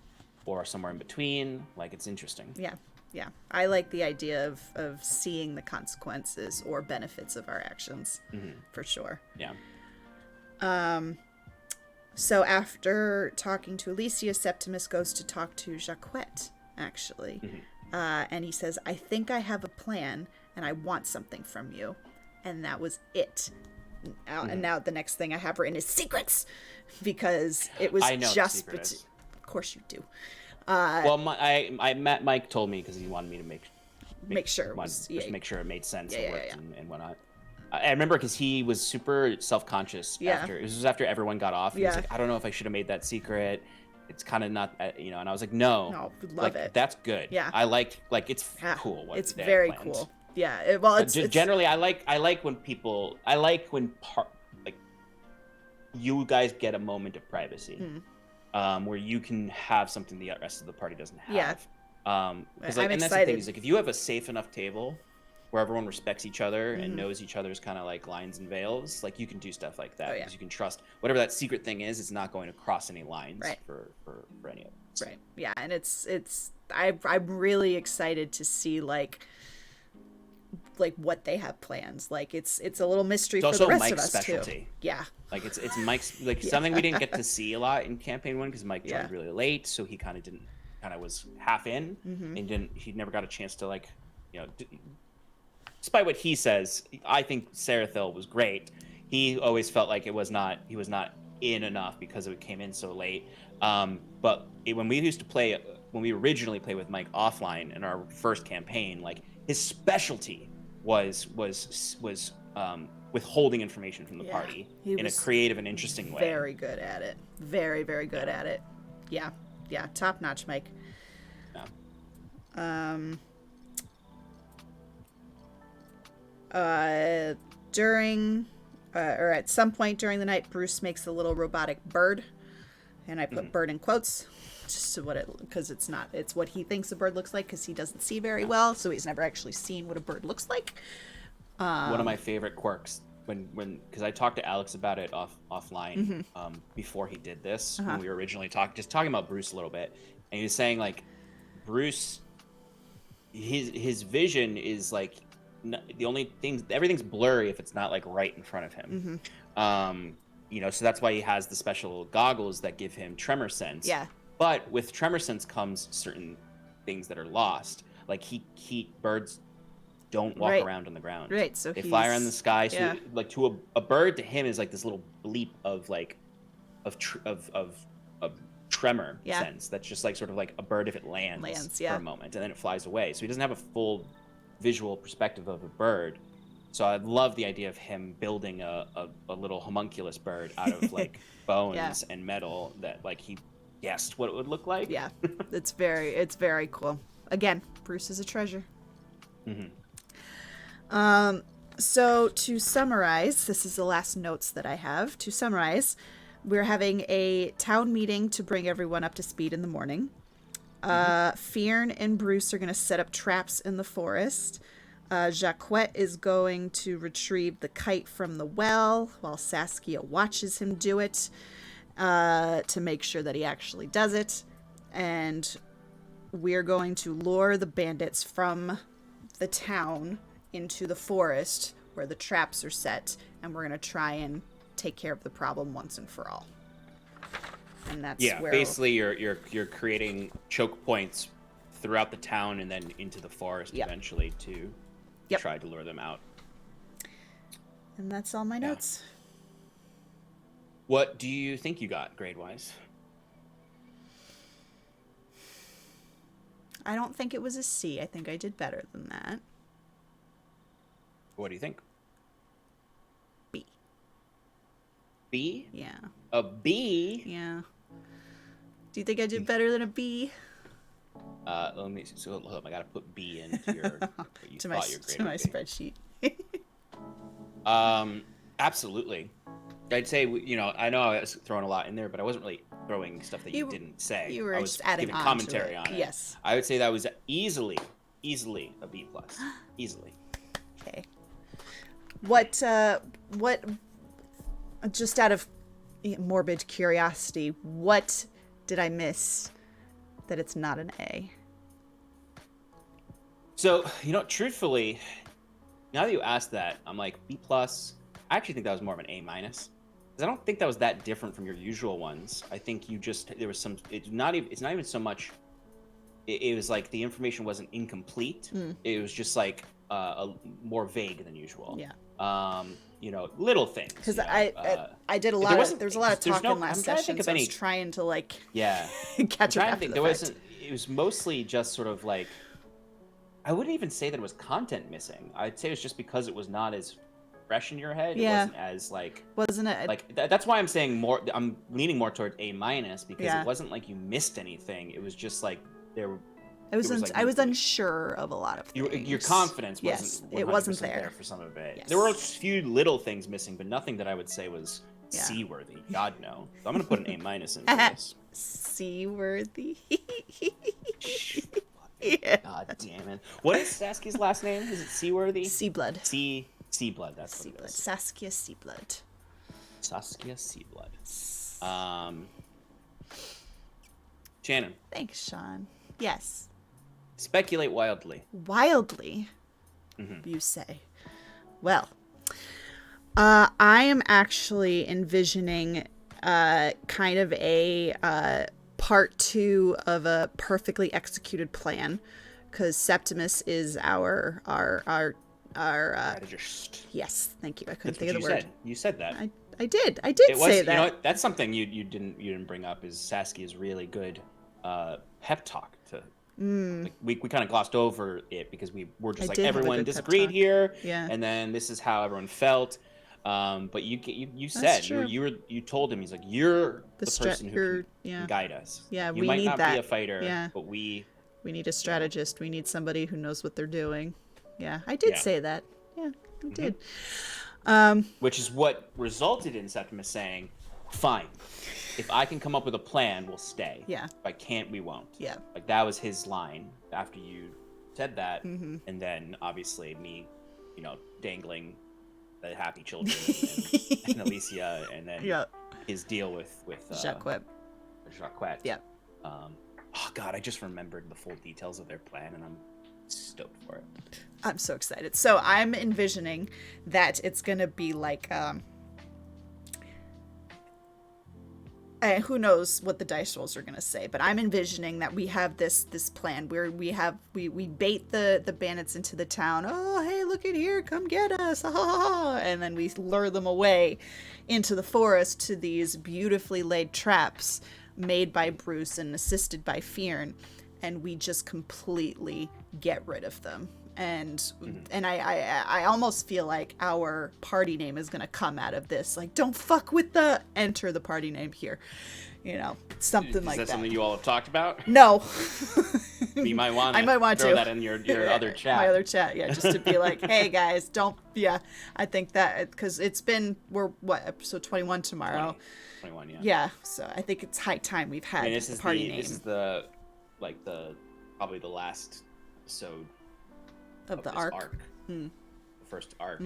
or somewhere in between. Like it's interesting. Yeah, I like the idea of seeing the consequences or benefits of our actions, for sure. Yeah. So after talking to Alicia, Septimus goes to talk to Jacquet, actually. And he says, I think I have a plan, and I want something from you. And that was it. And now the next thing I have written is secrets, because it was just... Of course you do. Well, Mike told me because he wanted me to make sure it was, make sure it made sense and worked and whatnot. I remember because he was super self-conscious after. It was after everyone got off. He was like, I don't know if I should have made that secret. It's kind of not, And I was like, no, love it. That's good. Yeah, I like it's cool. It's very cool. Yeah. It's generally I like when people. I like when you guys get a moment of privacy. Where you can have something the rest of the party doesn't have. Yeah. And that's the thing is like if you have a safe enough table where everyone respects each other and knows each other's kind of like lines and veils, like you can do stuff like that because you can trust whatever that secret thing is. It's not going to cross any lines for any of us. Right. Yeah, and I'm really excited to see like what they have plans. Like it's a little mystery for the rest Mike's of us specialty. too. Yeah. Like it's Mike's something we didn't get to see a lot in campaign 1 because Mike joined really late, so he kind of was half in and he never got a chance to like despite what he says, I think Sarathil was great. he always felt like he was not in enough because it came in so late. But when we originally played with Mike offline in our first campaign, like his specialty was withholding information from the party in a creative and interesting way. Very good at it. Very, very good at it. Yeah. Yeah. Top notch, Mike. Yeah. During or at some point during the night, Bruce makes a little robotic bird, and I put bird in quotes just to because it's what he thinks a bird looks like, because he doesn't see very well, so he's never actually seen what a bird looks like. One of my favorite quirks because I talked to Alex about it offline before he did this, when we were originally talking about Bruce a little bit, and he was saying like Bruce, his vision is like the only thing, everything's blurry if it's not like right in front of him. So that's why he has the special goggles that give him tremor sense. Yeah. But with tremor sense comes certain things that are lost, like birds don't walk around on the ground. Right. So they fly around the sky. So like to a bird, to him is like this little bleep of like of tremor sense. That's just like sort of like a bird if it lands for a moment and then it flies away. So he doesn't have a full visual perspective of a bird. So I love the idea of him building a little homunculus bird out of like bones and metal that like he guessed what it would look like. Yeah, it's very cool. Again, Bruce is a treasure. So to summarize, this is the last notes that I have. To summarize, we're having a town meeting to bring everyone up to speed in the morning. Fionn and Bruce are going to set up traps in the forest. Jacquette is going to retrieve the kite from the well while Saskia watches him do it to make sure that he actually does it. And we're going to lure the bandits from the town into the forest where the traps are set, and we're going to try and take care of the problem once and for all. And that's where basically you're creating choke points throughout the town and then into the forest eventually to try to lure them out. And that's all my notes. What do you think you got grade-wise? I don't think it was a C. I think I did better than that. What do you think? B. B? Yeah. A B? Yeah. Do you think I did better than a B? Let me. So hold on, I gotta put B into your. You to my spreadsheet. Absolutely. I'd say I know I was throwing a lot in there, but I wasn't really throwing stuff that you didn't say. You were I was just adding giving commentary on it. Yes. I would say that was easily a B plus. Easily. Okay. What? Just out of morbid curiosity, what did I miss that it's not an A? So, truthfully, now that you asked that, I'm like B plus. I actually think that was more of an A minus. Because I don't think that was that different from your usual ones. I think there was some, it's not even so much, it was like the information wasn't incomplete. It was just like more vague than usual. Yeah. Little things. Because I did a lot of, there was a lot of talking last session, so I was trying to like catch up after the fact. It was mostly just sort of like, I wouldn't even say that it was content missing. I'd say it was just because it was not as fresh in your head. Yeah. It wasn't as like, wasn't it like that's why I'm saying more, I'm leaning more toward A minus, because it wasn't like you missed anything. It was just like I was unsure of a lot of things. Your confidence wasn't there for some of it. Yes. There were a few little things missing, but nothing that I would say was C worthy. God no. So I'm gonna put an A minus in for this. C worthy. God damn it. What is Saskia's last name? Is it Seaworthy? Seablood. Seablood, that's what it is. Saskia Seablood. Saskia Seablood. Shannon. Thanks, Sean. Yes. Speculate wildly. Wildly? You say. Well, I am actually envisioning kind of a part 2 of a perfectly executed plan, because Septimus is our Strategist. Yes, thank you. I couldn't That's think what of the word. said. You said that. I did It was, say that. You know what? That's something you didn't bring up. Is Saskia's really good pep talk to. Like we kind of glossed over it because we were just like everyone disagreed here, and then this is how everyone felt. But you said you told him, he's like, you're the person who can guide us. Yeah, you we might need not that. be a fighter, Yeah. but we need a strategist. We need somebody who knows what they're doing. Yeah, I did say that. Yeah, I did. Which is what resulted in Septimus saying, fine, if I can come up with a plan, we'll stay. Yeah. If I can't, we won't. Yeah. Like, that was his line after you said that. And then, obviously, me, dangling the happy children and Alicia, and then his deal with Jacquet. Yeah. Oh, God, I just remembered the full details of their plan, and I'm stoked for it. I'm so excited. So I'm envisioning that it's going to be like... and who knows what the dice rolls are going to say, but I'm envisioning that we have this plan where we bait the bandits into the town. Oh, hey, look at here, come get us. Ha, ha, ha. And then we lure them away into the forest to these beautifully laid traps made by Bruce and assisted by Fionn, and we just completely get rid of them. And I almost feel like our party name is gonna come out of this. Like, don't fuck with the enter the party name here, something like that. Is that something you all have talked about? No. You might want. I might want throw to that in your other chat. My other chat, yeah, just to be like, hey guys, don't. Yeah, I think that because we're episode 21 tomorrow. 21, yeah. Yeah, so I think it's high time we've had the party name. This is probably the last episode of the arc. The first arc.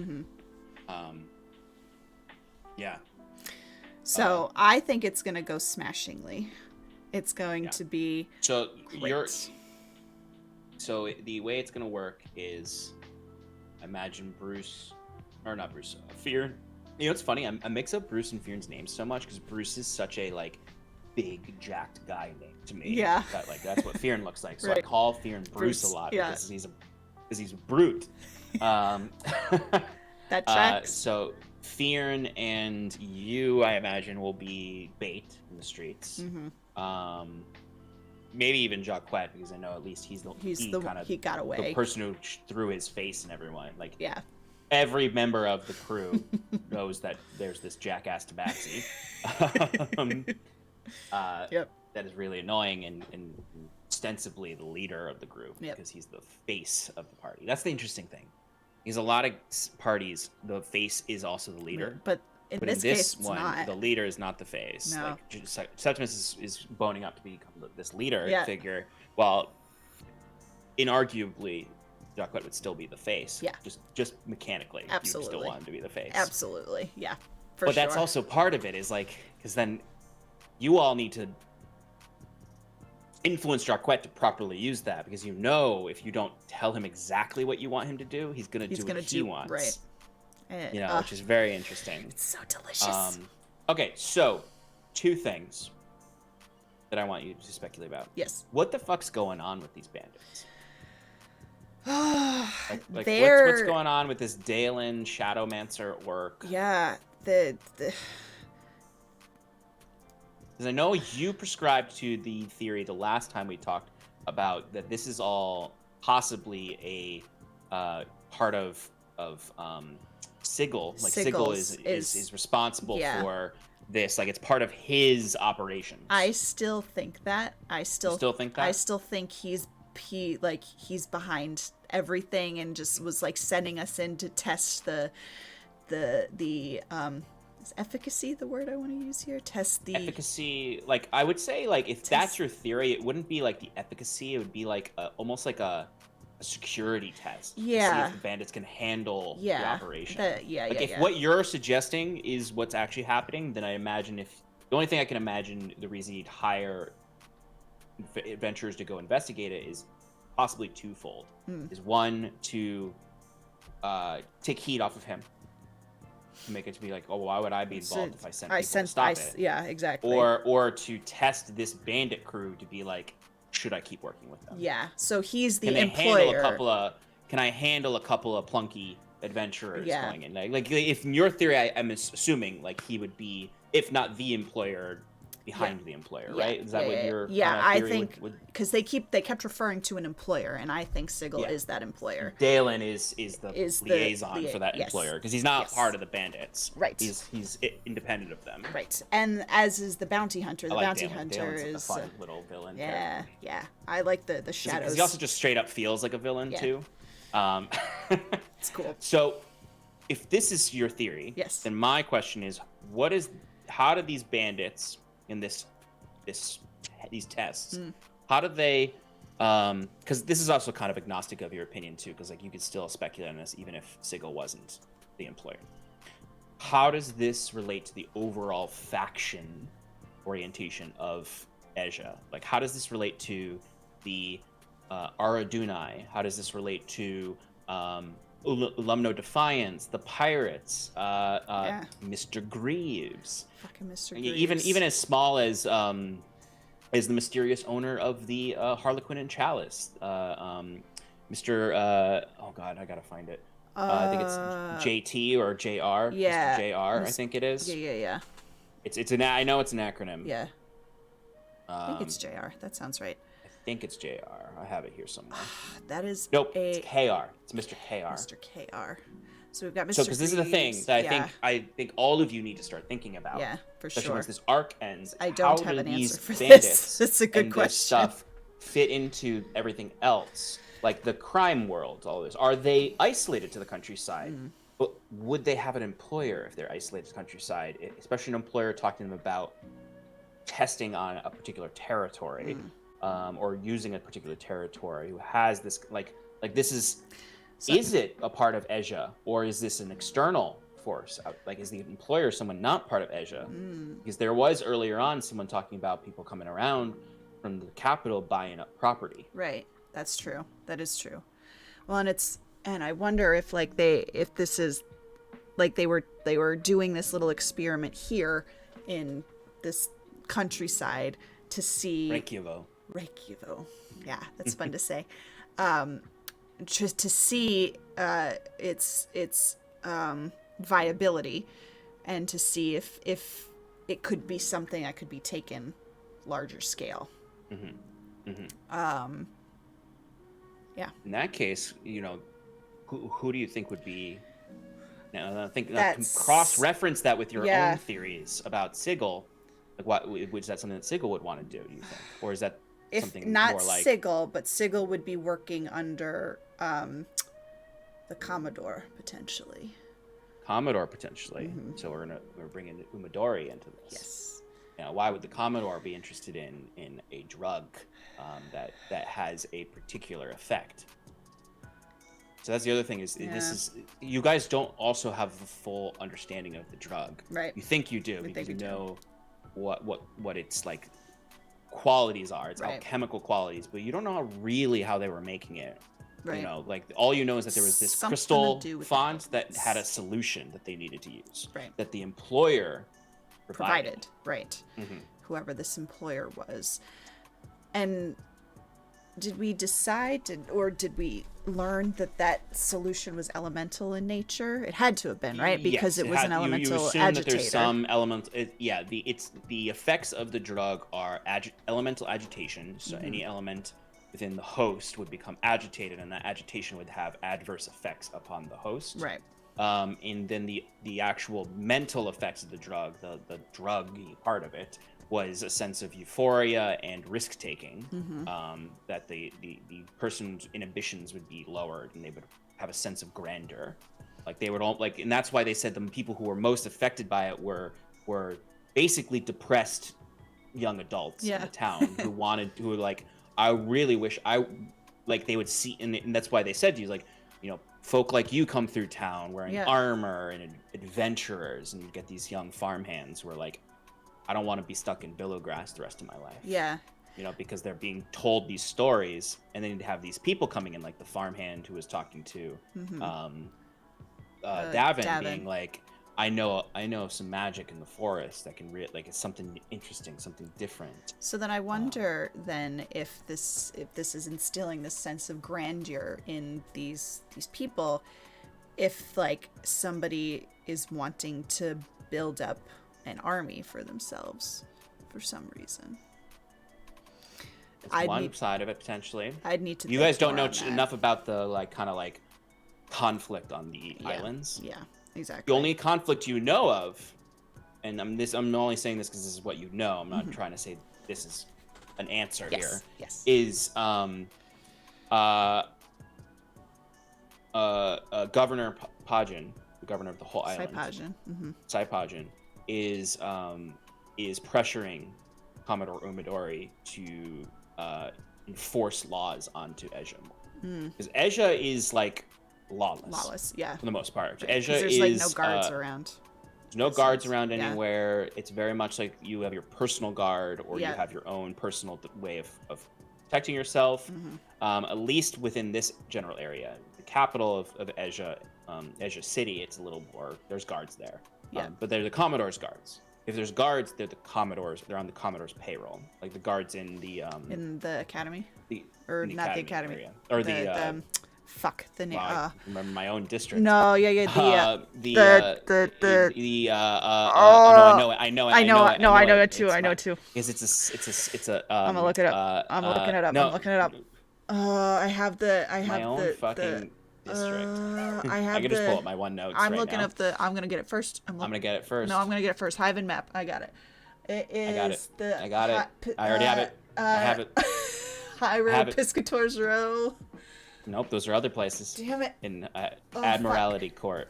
Yeah. So I think it's gonna go smashingly. It's going to be great. So the way it's gonna work is, imagine Fionn. It's funny. I mix up Bruce and Fionn's names so much because Bruce is such a big jacked guy name to me. Yeah. That's what Fionn looks like. So Right. I call Fionn Bruce a lot because he's a brute. That tracks. So Fionn and you, I imagine, will be bait in the streets. Maybe even Jacquet, because I know at least he got away. The person who threw his face and everyone. Yeah. Every member of the crew knows that there's this jackass Tabaxi. That is really annoying and ostensibly the leader of the group because he's the face of the party. That's the interesting thing. Because a lot of parties, the face is also the leader. But in this case, one, it's not. The leader is not the face. No. Septimus is boning up to become this leader figure, while inarguably Jacquet would still be the face. Yeah. Just mechanically. Absolutely. You still want him to be the face. Absolutely. Yeah. But that's also part of it is because then you all need to influence Jacquet to properly use that, because if you don't tell him exactly what you want him to do, he's gonna do what he wants. Right. Which is very interesting. It's so delicious. Okay, so 2 things that I want you to speculate about. Yes. What the fuck's going on with these bandits? What's going on with this Dalen Shadowmancer orc? Yeah, because I know you prescribed to the theory the last time we talked about that this is all possibly a part of Sigil. Sigil is responsible for this. It's part of his operations. I still think that. You still think that? I still think he's behind everything and just was sending us in to test the is efficacy the word I want to use here? Test the efficacy. I would say if that's your theory, it wouldn't be the efficacy. It would be almost like a security test. Yeah. To see if the bandits can handle the operation. If what you're suggesting is what's actually happening, then I imagine the only thing I can imagine the reason you'd hire adventurers to go investigate it is possibly twofold. Is one, to take heat off of him, to make it to be why would I be involved if I sent people to stop it? Yeah, exactly. Or to test this bandit crew to be should I keep working with them? Yeah. So he's the employer. can I handle a couple of plunky adventurers Yeah. going in? Like if in your theory, I'm assuming like he would be, if not the employer, behind the employer, right? Is that what your I theory think would? because they kept referring to an employer, and I think Sigil is that employer. Dalen is the liaison for that yes. employer, because he's not part of the bandits. Right. He's independent of them. Right. And as is the bounty hunter. The bounty Dalen. hunter Dalen's is a fun little villain. Yeah, yeah. I like the shadows. Because he also just straight up feels like a villain too. It's cool. So, if this is your theory, then my question is, how do these bandits in these tests, how do they, because this is also kind of agnostic of your opinion too, because like you could still speculate on this even if Sigil wasn't the employer. How does this relate to the overall faction orientation of Asia? Like, how does this relate to the Aradunai? How does this relate to Alumno Defiance, the Pirates, Mr. Greaves? Fucking Mr. Greaves. Even as small as the mysterious owner of the Harlequin and Chalice, Mr. Oh God, I gotta find it. I think it's JT or JR. Yeah, Mr. JR, I think it is. Yeah. I know it's an acronym. Yeah. I think it's JR. That sounds right. I think it's JR. I have it here somewhere. That is it's KR. It's Mr. KR. Mr. KR. So we've got Mr. So because this is the thing that I think all of you need to start thinking about. Yeah, for especially sure. once this arc ends. I don't have an answer for this. That's a good and question. This stuff fit into everything else, like the crime world. All this, are they isolated to the countryside? But would they have an employer if they're isolated to the countryside? Especially an employer talking to them about testing on a particular territory, or using a particular territory who has this like this is. Is it a part of Asia, or is this an external force? Like, is the employer someone not part of Asia? Because there was earlier on someone talking about people coming around from the capital buying up property. Right. That's true. That is true. Well, and I wonder if this is like they were doing this little experiment here in this countryside to see Reykjavik. Yeah, that's fun to say. Just to see its viability, and to see if it could be something that could be taken larger scale. Yeah. In that case, who do you think would be? Now, cross-reference that with your own theories about Sigil. Like, is that something that Sigil would want to do? Do you think, or is that something not more like Sigil, but Sigil would be working under the Commodore potentially. So we're bringing Umadori into this. Yes. Why would the Commodore be interested in a drug that has a particular effect? So that's the other thing is this is you guys don't also have the full understanding of the drug. Right. You think you do because you know what its like qualities are. It's alchemical qualities, but you don't know how they were making it. Right. Like all you know is that there was this crystal font that had a solution that they needed to use. Right. That the employer provided. Right. Whoever this employer was. And did we decide or did we learn that solution was elemental in nature? It had to have been, right? Because it was an elemental you assume agitator. That there's some element. The effects of the drug are elemental agitation. So any element within the host would become agitated, and that agitation would have adverse effects upon the host. Right. And then the actual mental effects of the drug, the druggy part of it, was a sense of euphoria and risk taking. That the person's inhibitions would be lowered, and they would have a sense of grandeur. Like they would all and that's why they said the people who were most affected by it were basically depressed young adults in the town who were like, I really wish they would see, and that's why they said to you, folk like you come through town wearing armor and adventurers, and you get these young farmhands who are like, I don't want to be stuck in Billowgrass the rest of my life. Yeah. Because they're being told these stories, and then you'd have these people coming in, like the farmhand who was talking to Davin, being like, I know some magic in the forest that can like it's something interesting, something different. So then I wonder then if this is instilling this sense of grandeur in these people, if like somebody is wanting to build up an army for themselves for some reason. One side of it potentially. I'd need to. You guys don't know enough about the like kind of like conflict on the islands. Yeah, exactly. The only conflict you know of, and I'm only saying this because this is what you know. I'm not trying to say this is an answer here. Yes. Is Governor Pajin, the governor of the whole island. Saipajin is pressuring Commodore Umidori to enforce laws onto Ezha. Because Ezha is like lawless, yeah, for the most part. Right. Ezha there's is like no guards around. There's no guards around anywhere. It's very much like you have your personal guard, or you have your own personal way of protecting yourself. At least within this general area, the capital of Ezha, Ezha City, it's a little more. There's guards there, but they're the Commodore's guards. If there's guards, they're the Commodores. They're on the Commodore's payroll, like the guards in the academy, the academy area. Or the fuck the name. Remember my own district. No, I know it too. Because it's a. I'm gonna look it up. I'm looking it up. I have my own fucking district. I can just pull up my OneNotes. I'm looking up I'm gonna get it first. I'm gonna get it first. No, I'm gonna get it first. Hyven map. I got it. I got it. I already have it. I have it. High Road, Piscator's Row. Nope, those are other places. Damn it. In Admiralty Court.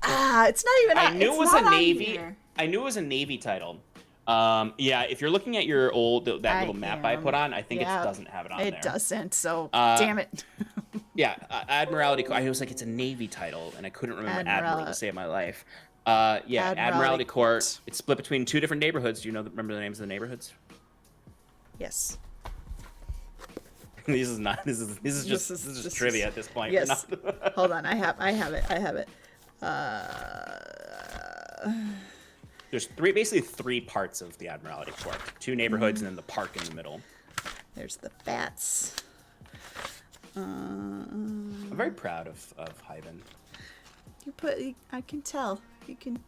It's not even. I knew it was a Navy. I knew it was a Navy title. If you're looking at your little map I put on, I think it doesn't have it on there. It doesn't. So damn it. Admiralty Court. I was like, it's a Navy title, and I couldn't remember Admiral to save my life. Admiralty Court. It's split between two different neighborhoods. Do you remember the names of the neighborhoods? Yes. This is just trivia at this point. Yes. Hold on, I have it. There's basically three parts of the Admiralty Court. Two neighborhoods and then the park in the middle. There's the bats. I'm very proud of Hyven. I can tell.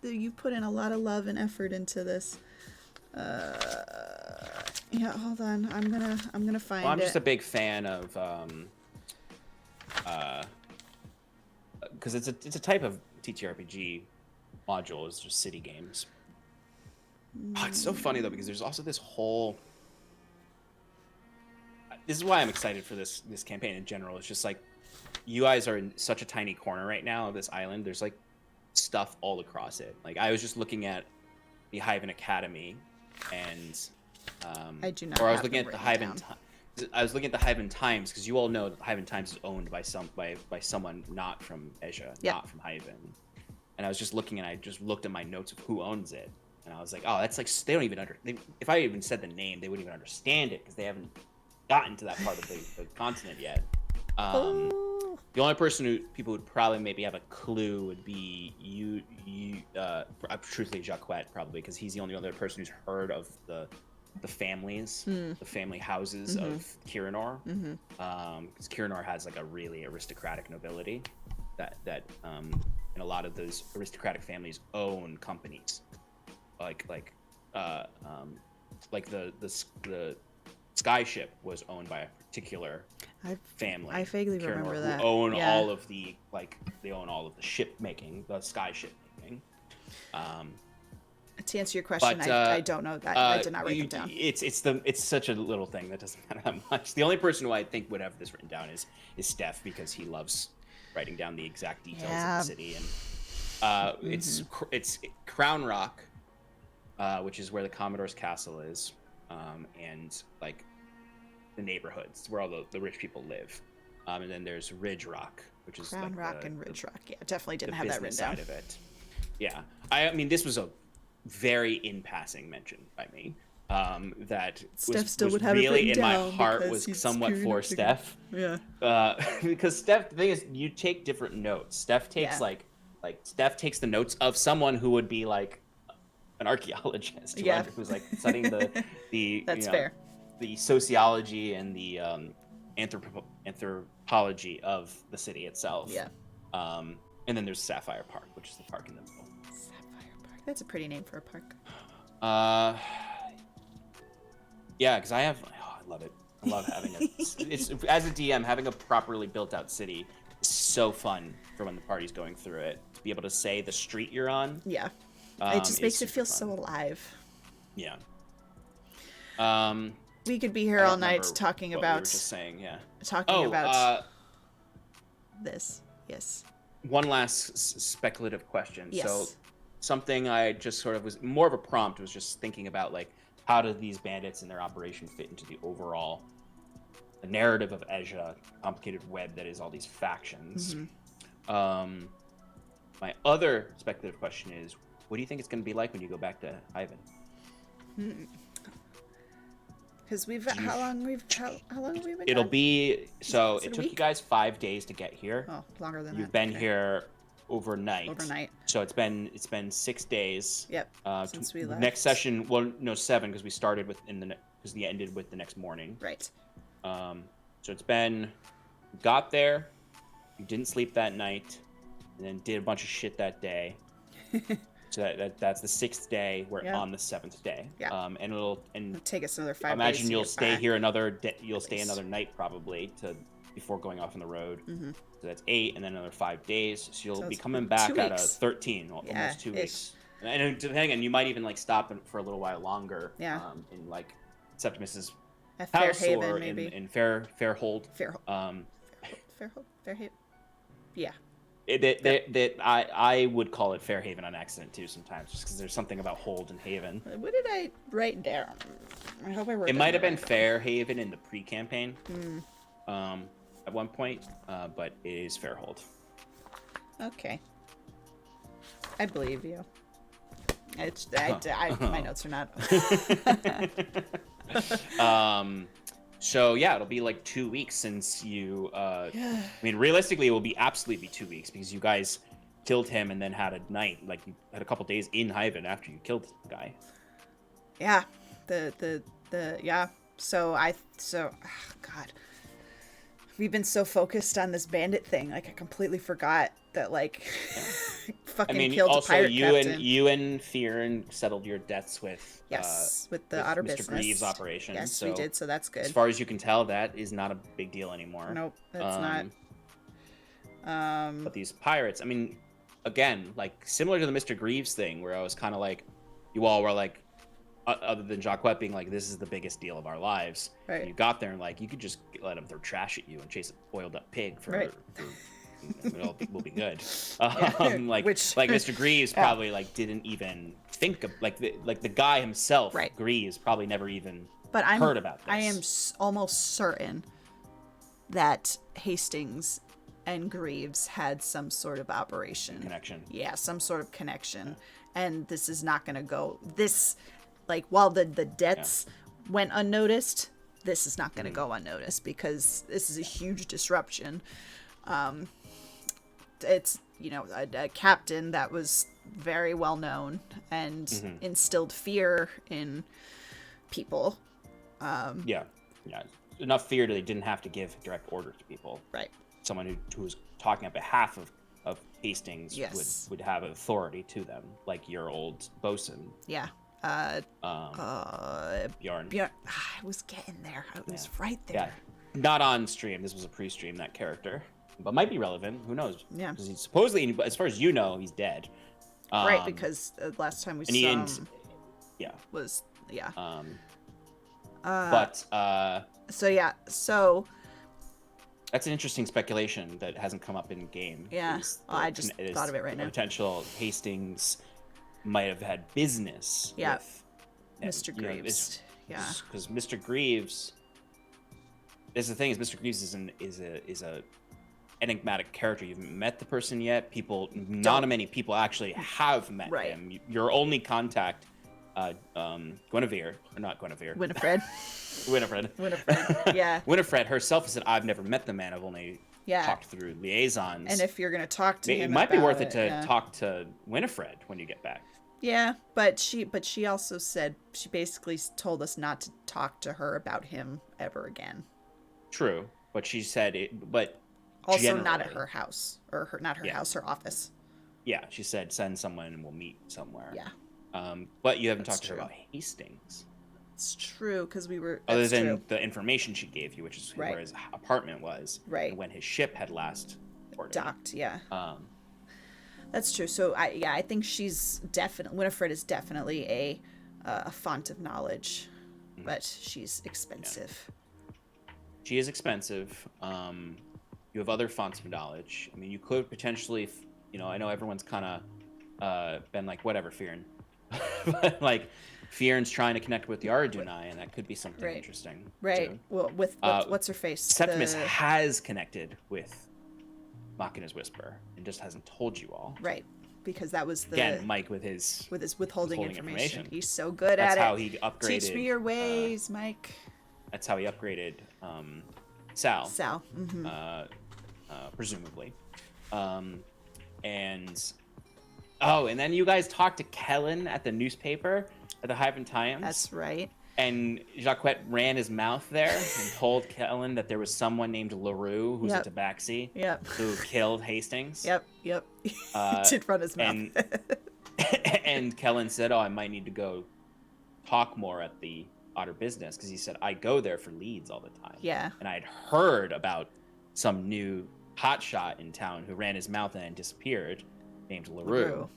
You put in a lot of love and effort into this. Hold on. I'm gonna find it. I'm just a big fan of because it's a type of TTRPG module. It's just city games. It's so funny though, because there's also this whole. This is why I'm excited for this campaign in general. It's just like you guys are in such a tiny corner right now of this island. There's like stuff all across it. Like I was just looking at the Hyven Academy, and I do not. Or I was looking at the Hyven. I was looking at the Hyven Times, because you all know that the Hyven Times is owned by someone not from Ezha, not from Hyven. And I was just looking, and I just looked at my notes of who owns it, and I was like, oh, that's like they don't even if I even said the name, they wouldn't even understand it because they haven't gotten to that part of the continent yet. The only person people would probably maybe have a clue would be truthfully Jacquet, probably, because he's the only other person who's heard of the families, the family houses of Kirinor. Because Kirinor has like a really aristocratic nobility that and a lot of those aristocratic families own companies, like the Skyship was owned by a particular family. I vaguely remember that. Who own all of the they own all of the ship making, the Skyship making. To answer your question, I don't know that. I did not write it down. It's such a little thing that doesn't matter that much. The only person who I think would have this written down is Steph, because he loves writing down the exact details of the city. And it's Crown Rock, which is where the Commodore's castle is, and like the neighborhoods where all the rich people live. And then there's Ridge Rock, which is Crown Rock and Ridge Rock. Yeah, definitely didn't have that written down. Side of it. Yeah, I mean, this was a very in passing mention by me. That Steph still would have really it in my heart was somewhat for Steph. Yeah. Because Steph, the thing is, you take different notes. Steph takes like like Steph takes the notes of someone who would be like an archaeologist, who's like studying the That's fair. the sociology and the anthropology of the city itself. Yeah. And then there's Sapphire Park, which is the park in the middle. Sapphire Park. That's a pretty name for a park. Yeah, because I love it. I love having it's as a DM, having a properly built out city is so fun for when the party's going through it. To be able to say the street you're on. Yeah. It just makes it feel fun. so alive. Yeah. We could be here all night talking about. We were just saying, yeah. Talking about this. Yes. One last speculative question. Yes. So, something I just sort of was more of a prompt was just thinking about like how do these bandits and their operation fit into the overall narrative of Ezha, complicated web that is all these factions. Mm-hmm. My other speculative question is, what do you think it's going to be like when you go back to Ivan? Because how long have we been? It'll gone? be so. Is it It a took week? you guys 5 days to get here. Oh, longer than You've that. been Okay. here overnight. Overnight. So it's been 6 days. Yep. Since we left. Next session, well, no, 7 because we started with because we ended with the next morning. Right. So it's been, got there, you didn't sleep that night, and then did a bunch of shit that day. So that's the 6th day. We're on the 7th day. Yeah. And it'll take us another 5 days. Imagine you'll to get stay back. here another you'll stay another night probably before going off on the road. Mm-hmm. So that's 8, and then another 5 days. So you'll be it's coming back 2 at weeks. 13, almost 2 weeks. And depending on, you might even like stop for a little while longer. Yeah. In like Septimus's At house Fairhaven, or maybe. in Fairhold. Fairhold. Fairhaven. Yeah. I would call it Fairhaven on accident too sometimes, just because there's something about Hold and Haven. What did I write down? I hope I wrote. It down might have the been right- Fairhaven in the pre-campaign, at one point, but it is Fairhold. Okay. I believe you. My notes are not. So yeah, it'll be like 2 weeks since you. I mean, realistically, it will be absolutely 2 weeks because you guys killed him and then had a night, like you had a couple days in Hyven after you killed the guy. Yeah. God. We've been so focused on this bandit thing, like I completely forgot that fucking killed a pirate captain. you and Fear settled your debts with with the Otter Mr. business. Greaves' operation. Yes, so we did. So that's good. as far as you can tell, that is not a big deal anymore. Nope, that's not. But these pirates, I mean, again, like similar to the Mr. Greaves thing, where I was kind of like, you all were like, other than Jacquet being like, this is the biggest deal of our lives. Right. And you got there and like, you could just let them throw trash at you and chase a boiled up pig for we'll be good. Like Mr. Greaves probably like didn't even think of like the guy himself. Right. Greaves probably never even I'm heard about this. I am almost certain that Hastings and Greaves had some sort of operation connection. Yeah, some sort of connection, and this is not going to go. While the debts went unnoticed, this is not going to go unnoticed because this is a huge disruption. It's a captain that was very well known and instilled fear in people. Enough fear that they didn't have to give direct orders to people. Right. Someone who was talking on behalf of Hastings would have authority to them, like your old bosun. Yeah. Bjorn. I was getting there. I was right there. Yeah. Not on stream. This was a pre-stream, that character. But might be relevant. Who knows? Yeah. Because he's supposedly, as far as you know, he's dead. Right, because last time we saw him was. So that's an interesting speculation that hasn't come up in game. Yeah. I just thought of it right now. Potential Hastings might have had business with Mr. Greaves. Because Mr. Greaves. That's the thing, is Mr. Greaves is a enigmatic character. You haven't met the person yet. Not many people actually have met him. Your only contact, Winifred. Yeah. Winifred herself has said, I've never met the man. I've only talked through liaisons. And if you're going to talk to him, it might be worth it to talk to Winifred when you get back. Yeah, but she also said, she basically told us not to talk to her about him ever again. True, but she said it. But also not at her house, or her office. Yeah, she said send someone and we'll meet somewhere. Yeah. But you haven't talked to her about Hastings. It's true, because we were... Other than the information she gave you, which is where his apartment was. Right. And when his ship had last docked, That's true. So, I think Winifred is definitely a font of knowledge, but she's expensive. Yeah. She is expensive. You have other fonts of knowledge. I mean, you could potentially, I know everyone's kind of been like, whatever, Fearin. But, like, Fearin's trying to connect with the Ardunai, and that could be something interesting. Right. Too. Well, with what's her face? Septimus has connected with Machina's Whisper and just hasn't told you all. Right. Because that was again Mike with his withholding information. He's so good at it. That's how he upgraded. Teach me your ways, Mike. That's how he upgraded Sal. Mm-hmm. Presumably. And then you guys talked to Kellen at the newspaper at the Hyven Times. That's right. And Jacquet ran his mouth there and told Kellen that there was someone named LaRue, who's a tabaxi, who killed Hastings. Yep. He did run his mouth. And Kellen said, I might need to go talk more at the Otter Business, because he said, I go there for leads all the time. Yeah. And I had heard about some new hotshot in town who ran his mouth and disappeared, named LaRue.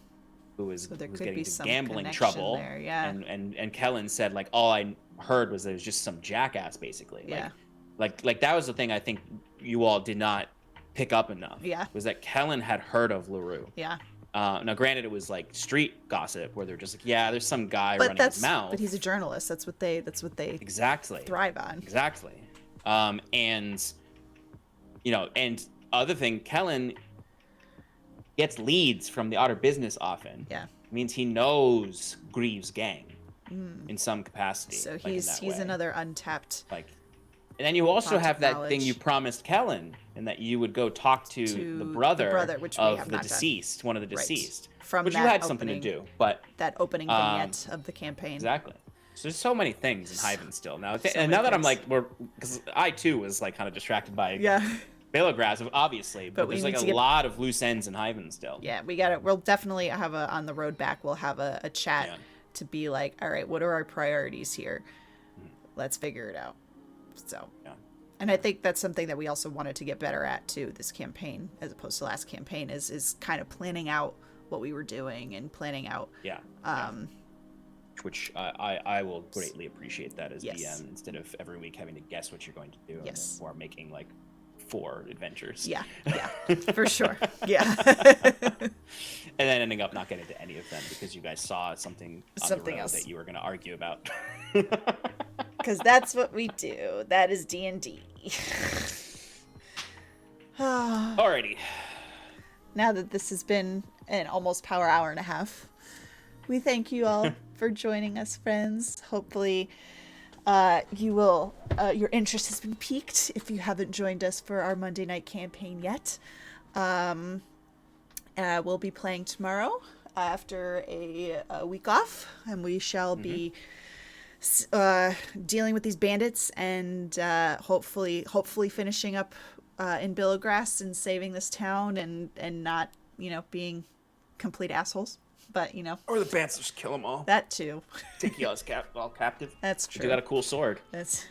Who was getting into gambling trouble. There, yeah. And Kellen said, like, all I heard was there was just some jackass, basically. Yeah. Like that was the thing I think you all did not pick up enough. Yeah. Was that Kellen had heard of LaRue. Yeah. Now, granted, it was like street gossip where they're just like, yeah, there's some guy running his mouth. But he's a journalist. That's what they exactly thrive on. Exactly. And other thing, Kellen gets leads from the Otter Business often. Yeah. It means he knows Greaves' gang in some capacity. So he's another untapped. And then you also have that thing you promised Kellen, and that you would go talk to the brother which of the deceased, one of the deceased, from which you had something to do. But that opening vignette of the campaign. Exactly. So there's so many things in Hyven still now. And now that I'm like, because I too was like kind of distracted by Belograz, obviously, but there's like a lot of loose ends in Hyven still. Yeah, we'll definitely have on the road back, we'll have a chat to be like, all right, what are our priorities here? Let's figure it out. So, and I think that's something that we also wanted to get better at too, this campaign, as opposed to last campaign, is kind of planning out what we were doing and planning out. Which I will greatly appreciate that as DM, instead of every week having to guess what you're going to do. Yes. Or making like 4 adventures. Yeah, for sure. Yeah. And then ending up not getting to any of them because you guys saw something on the road else that you were going to argue about. Because that's what we do. That is D&D. Alrighty. Now that this has been an almost power hour and a half, we thank you all for joining us, friends. Hopefully your interest has been piqued if you haven't joined us for our Monday night campaign yet. We'll be playing tomorrow after a week off, and we shall be dealing with these bandits and hopefully finishing up in Billowgrass and saving this town and not being complete assholes. But or the bandits just kill them all. That too. Take you all captive. That's true. You got a cool sword. That's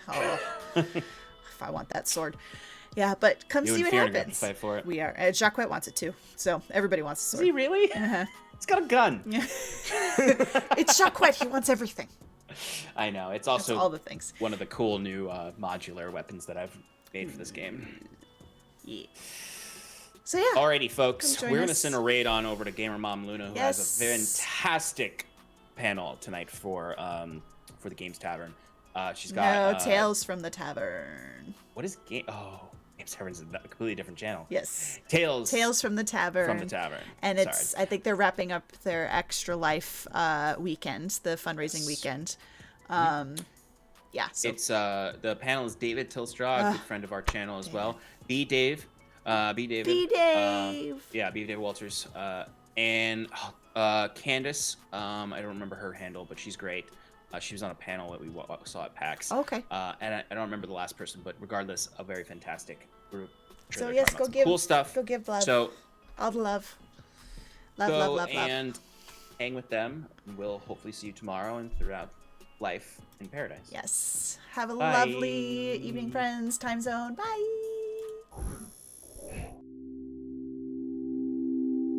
if I want that sword. Yeah, but come see what happens. Fight for it. We are. Jacquet wants it too. So everybody wants a sword. Is he really? Uh-huh. He's got a gun. Yeah. It's Jacquet. He wants everything. I know. It's also all the things. One of the cool new modular weapons that I've made for this game. Yeah. So yeah. Alrighty, folks. We're gonna send a raid on over to Gamer Mom Luna, who has a fantastic panel tonight for the Games Tavern. She's got Tales from the Tavern. What is Games Tavern is a completely different channel. Yes. Tales from the Tavern. From the Tavern. And I think they're wrapping up their Extra Life weekend, the fundraising weekend. Yeah. So. It's the panel is David Tilstraw, a good friend of our channel as well. B Dave, B. David. B. Dave. Yeah, B. Dave Walters. And Candace. I don't remember her handle, but she's great. She was on a panel that we saw at PAX. Okay. And I don't remember the last person, but regardless, a very fantastic group. Sure, So yes, go give cool stuff. Go give love. So all the love. Love, Love. And hang with them. We'll hopefully see you tomorrow and throughout life in Paradise. Yes. Have a Bye. lovely evening, friends. Time zone. Bye.